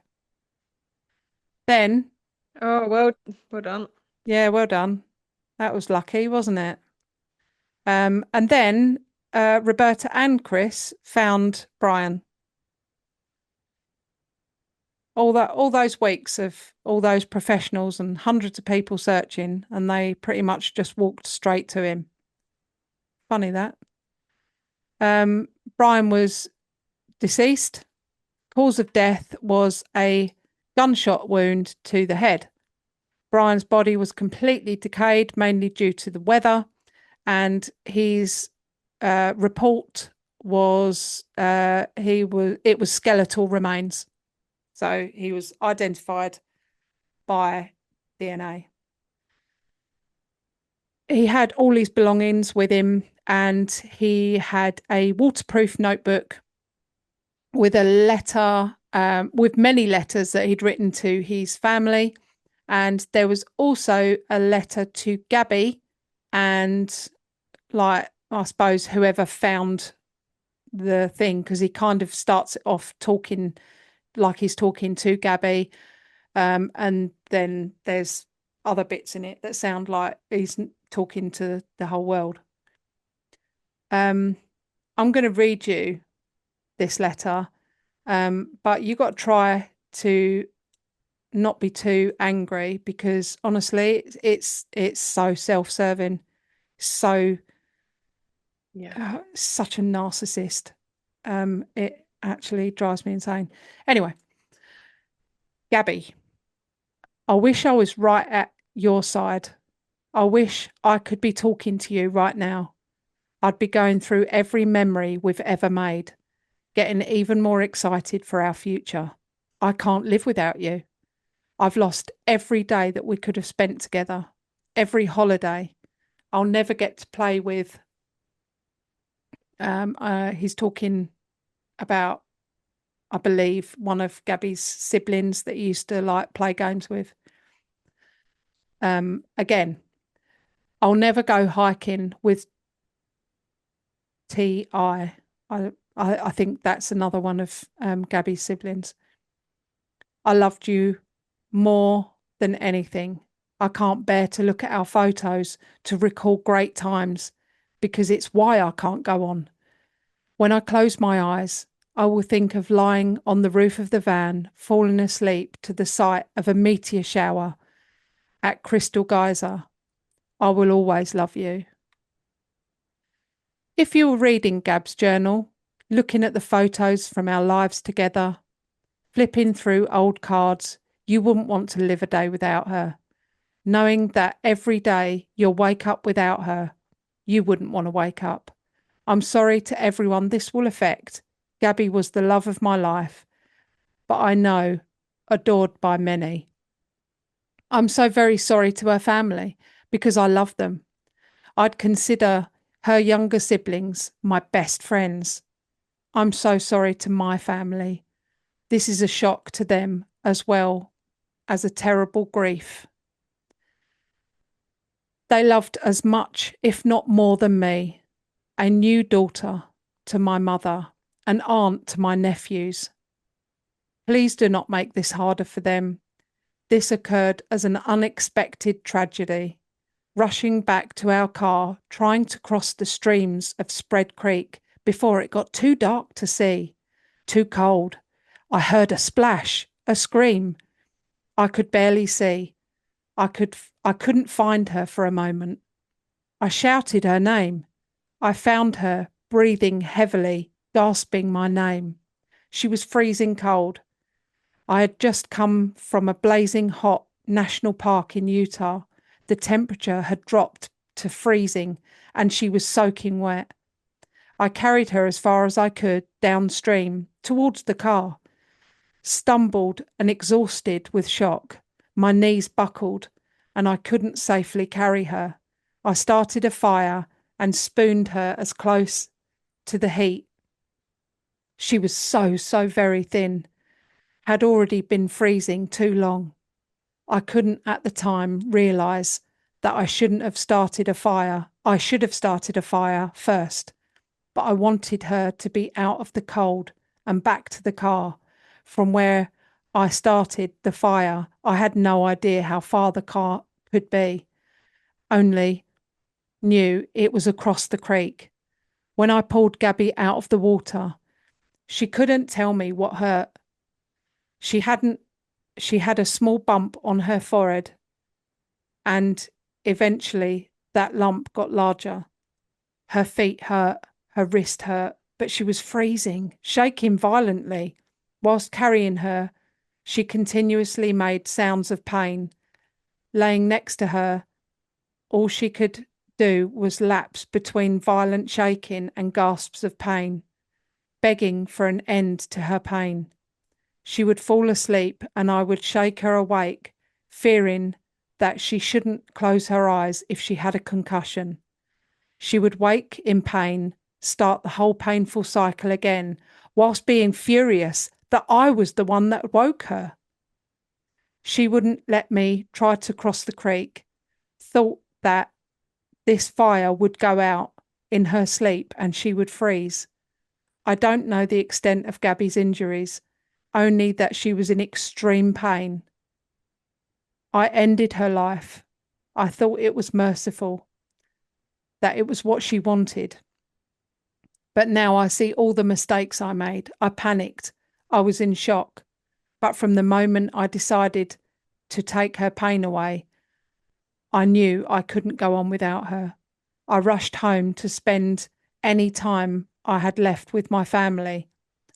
A: Then,
B: well done.
A: Yeah, well done. That was lucky, wasn't it? And then Roberta and Chris found Brian. All those weeks of all those professionals and hundreds of people searching, and they pretty much just walked straight to him. Funny that. Brian was deceased. Cause of death was a gunshot wound to the head. Brian's body was completely decayed, mainly due to the weather, and his report was it was skeletal remains. So he was identified by DNA. He had all his belongings with him, and he had a waterproof notebook with a letter, with many letters that he'd written to his family. And there was also a letter to Gabby and, like, I suppose whoever found the thing, because he kind of starts it off talking like he's talking to Gabby. And then there's other bits in it that sound like he's talking to the whole world. I'm going to read you this letter, but you got to try to not be too angry, because honestly, it's so self-serving, so such a narcissist. It actually drives me insane. Anyway, Gabby, I wish I was right at your side. I wish I could be talking to you right now. I'd be going through every memory we've ever made, getting even more excited for our future. I can't live without you. I've lost every day that we could have spent together, every holiday. I'll never get to play with. He's talking about, I believe, one of Gabby's siblings that he used to like play games with. Again, I'll never go hiking with T.I. I think that's another one of Gabby's siblings. I loved you more than anything. I can't bear to look at our photos to recall great times because it's why I can't go on. When I close my eyes, I will think of lying on the roof of the van, falling asleep to the sight of a meteor shower at Crystal Geyser. I will always love you. If you were reading Gab's journal, looking at the photos from our lives together, flipping through old cards, you wouldn't want to live a day without her. Knowing that every day you'll wake up without her, you wouldn't want to wake up. I'm sorry to everyone this will affect. Gabby was the love of my life, but I know adored by many. I'm so very sorry to her family because I love them. I'd consider her younger siblings my best friends. I'm so sorry to my family. This is a shock to them as well as a terrible grief. They loved as much, if not more than me, a new daughter to my mother, an aunt to my nephews. Please do not make this harder for them. This occurred as an unexpected tragedy. Rushing back to our car, trying to cross the streams of Spread Creek before it got too dark to see, too cold. I heard a splash, a scream. I could barely see. I couldn't find her for a moment. I shouted her name. I found her breathing heavily, gasping my name. She was freezing cold. I had just come from a blazing hot national park in Utah. The temperature had dropped to freezing and she was soaking wet. I carried her as far as I could downstream towards the car. Stumbled and exhausted with shock. My knees buckled and I couldn't safely carry her. I started a fire and spooned her as close to the heat. She was so very thin, had already been freezing too long. I couldn't at the time realise that I shouldn't have started a fire. I should have started a fire first, but I wanted her to be out of the cold and back to the car. From where I started the fire, I had no idea how far the car could be, only knew it was across the creek. When I pulled Gabby out of the water, she couldn't tell me what hurt. She had a small bump on her forehead, and eventually that lump got larger. Her feet hurt, her wrist hurt, but she was freezing, shaking violently. Whilst carrying her, she continuously made sounds of pain. Laying next to her, all she could do was lapse between violent shaking and gasps of pain, begging for an end to her pain. She would fall asleep and I would shake her awake, fearing that she shouldn't close her eyes if she had a concussion. She would wake in pain, start the whole painful cycle again, whilst being furious that I was the one that woke her. She wouldn't let me try to cross the creek, thought that this fire would go out in her sleep and she would freeze. I don't know the extent of Gabby's injuries, only that she was in extreme pain. I ended her life. I thought it was merciful, that it was what she wanted. But now I see all the mistakes I made. I panicked. I was in shock. But from the moment I decided to take her pain away, I knew I couldn't go on without her. I rushed home to spend any time I had left with my family.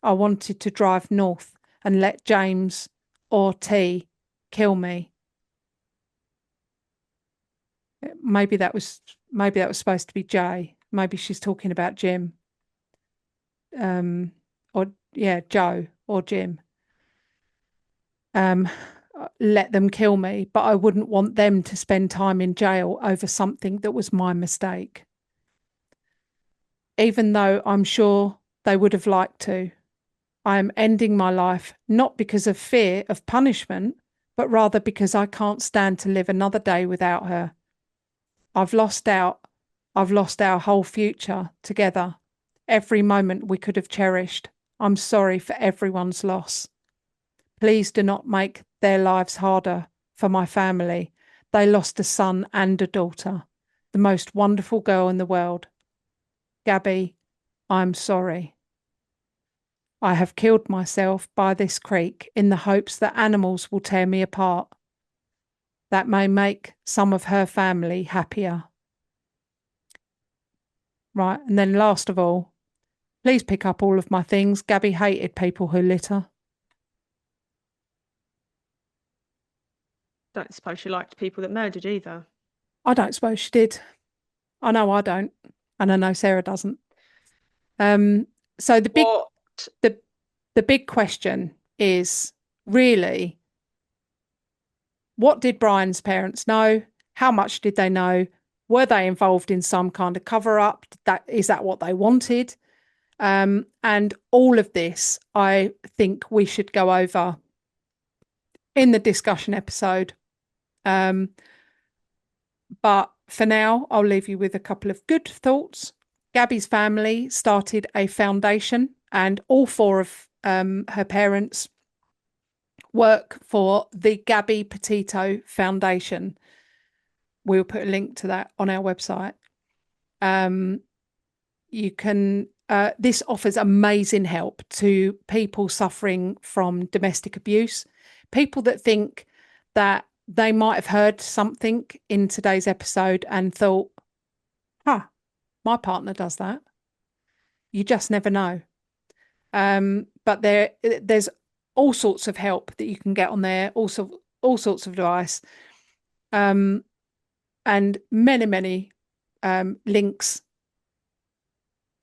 A: I wanted to drive north and let James or T kill me. Maybe that was supposed to be Jay. Maybe she's talking about Jim. Joe or Jim. Let them kill me, but I wouldn't want them to spend time in jail over something that was my mistake. Even though I'm sure they would have liked to. I am ending my life not because of fear of punishment, but rather because I can't stand to live another day without her. I've lost our whole future together. every moment we could have cherished. I'm sorry for everyone's loss. Please do not make their lives harder for my family. They lost a son and a daughter, the most wonderful girl in the world. Gabby, I'm sorry. I have killed myself by this creek in the hopes that animals will tear me apart. That may make some of her family happier. Right, and then last of all, please pick up all of my things. Gabby hated people who litter.
B: Don't suppose she liked people that murdered either.
A: I don't suppose she did. I know I don't, and I know Sarah doesn't. So the big question is really, what did Brian's parents know? How much did they know? Were they involved in some kind of cover-up? Is that what they wanted? And all of this, I think we should go over in the discussion episode. But for now, I'll leave you with a couple of good thoughts. Gabby's family started a foundation, and all four of her parents work for the Gabby Petito Foundation. We'll put a link to that on our website. You can. This offers amazing help to people suffering from domestic abuse, people that think that they might have heard something in today's episode and thought, my partner does that. You just never know. But there's all sorts of help that you can get on there, also all sorts of advice, and many links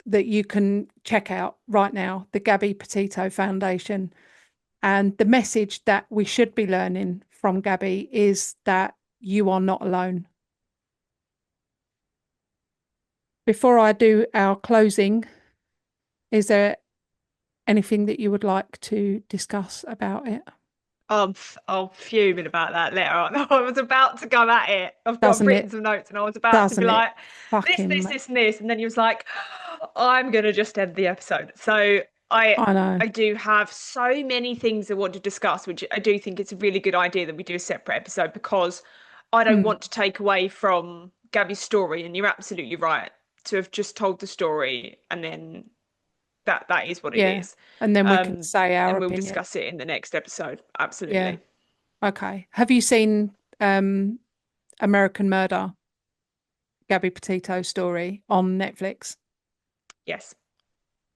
A: that you can check out right now. The Gabby Petito Foundation. And the message that we should be learning from Gabby is that you are not alone. Before I do our closing, is there anything that you would like to discuss about it?
B: I'm fuming about that letter. I was about to go at it. I've written some notes and I was about to be like, this, and this. And then he was like, I'm going to just end the episode. So I do have so many things I want to discuss, which I do think it's a really good idea that we do a separate episode, because I don't want to take away from Gabby's story. And you're absolutely right to have just told the story, and then that is what it is.
A: And then we can say our opinion.
B: And we'll discuss it in the next episode. Absolutely.
A: Yeah. Okay. Have you seen American Murder, Gabby Petito's story on Netflix?
B: Yes.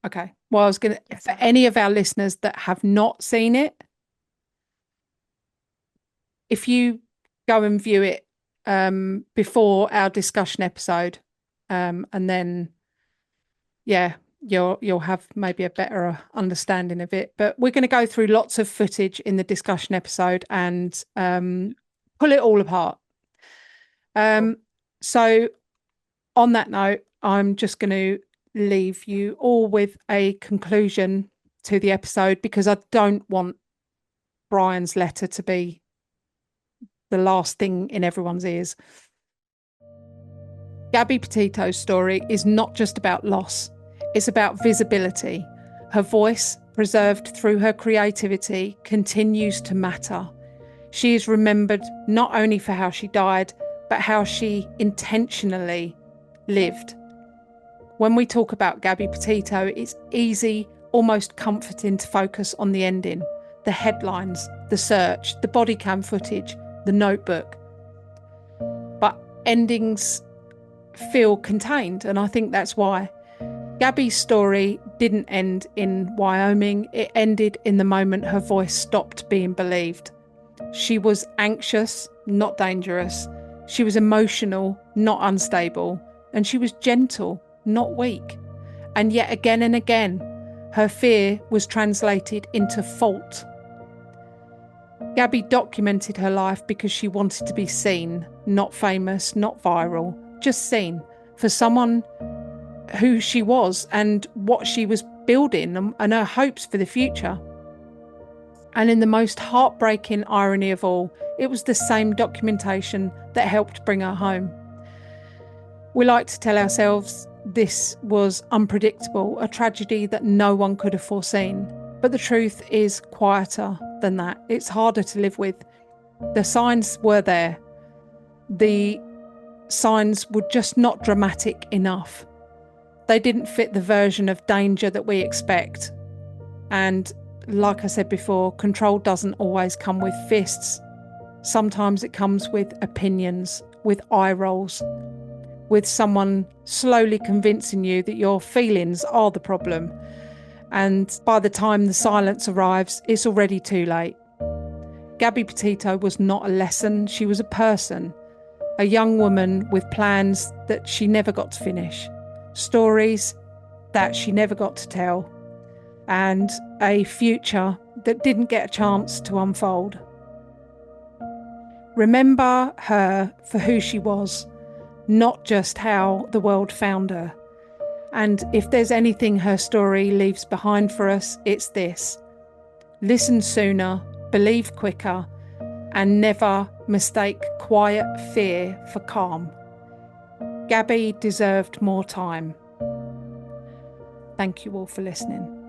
A: Okay. Well, I was going to, for any of our listeners that have not seen it, if you go and view it before our discussion episode, and then, you'll have maybe a better understanding of it. But we're going to go through lots of footage in the discussion episode and pull it all apart. So on that note, I'm just going to leave you all with a conclusion to the episode, because I don't want Brian's letter to be the last thing in everyone's ears. Gabby Petito's story is not just about loss. It's about visibility. Her voice, preserved through her creativity, continues to matter. She is remembered not only for how she died, but how she intentionally lived. When we talk about Gabby Petito, it's easy, almost comforting to focus on the ending, the headlines, the search, the body cam footage, the notebook. But endings feel contained, and I think that's why. Gabby's story didn't end in Wyoming. It ended in the moment her voice stopped being believed. She was anxious, not dangerous. She was emotional, not unstable. And she was gentle, not weak. And yet again and again, her fear was translated into fault. Gabby documented her life because she wanted to be seen, not famous, not viral, just seen, for someone who she was and what she was building and her hopes for the future. And in the most heartbreaking irony of all, it was the same documentation that helped bring her home. We like to tell ourselves this was unpredictable, a tragedy that no one could have foreseen. But the truth is quieter than that. It's harder to live with. The signs were there. The signs were just not dramatic enough. They didn't fit the version of danger that we expect. And like I said before, control doesn't always come with fists. Sometimes it comes with opinions, with eye rolls, with someone slowly convincing you that your feelings are the problem. And by the time the silence arrives, it's already too late. Gabby Petito was not a lesson, she was a person. A young woman with plans that she never got to finish. Stories that she never got to tell. And a future that didn't get a chance to unfold. Remember her for who she was, not just how the world found her. And if there's anything her story leaves behind for us, it's this. Listen sooner, believe quicker, and never mistake quiet fear for calm. Gabby deserved more time. Thank you all for listening.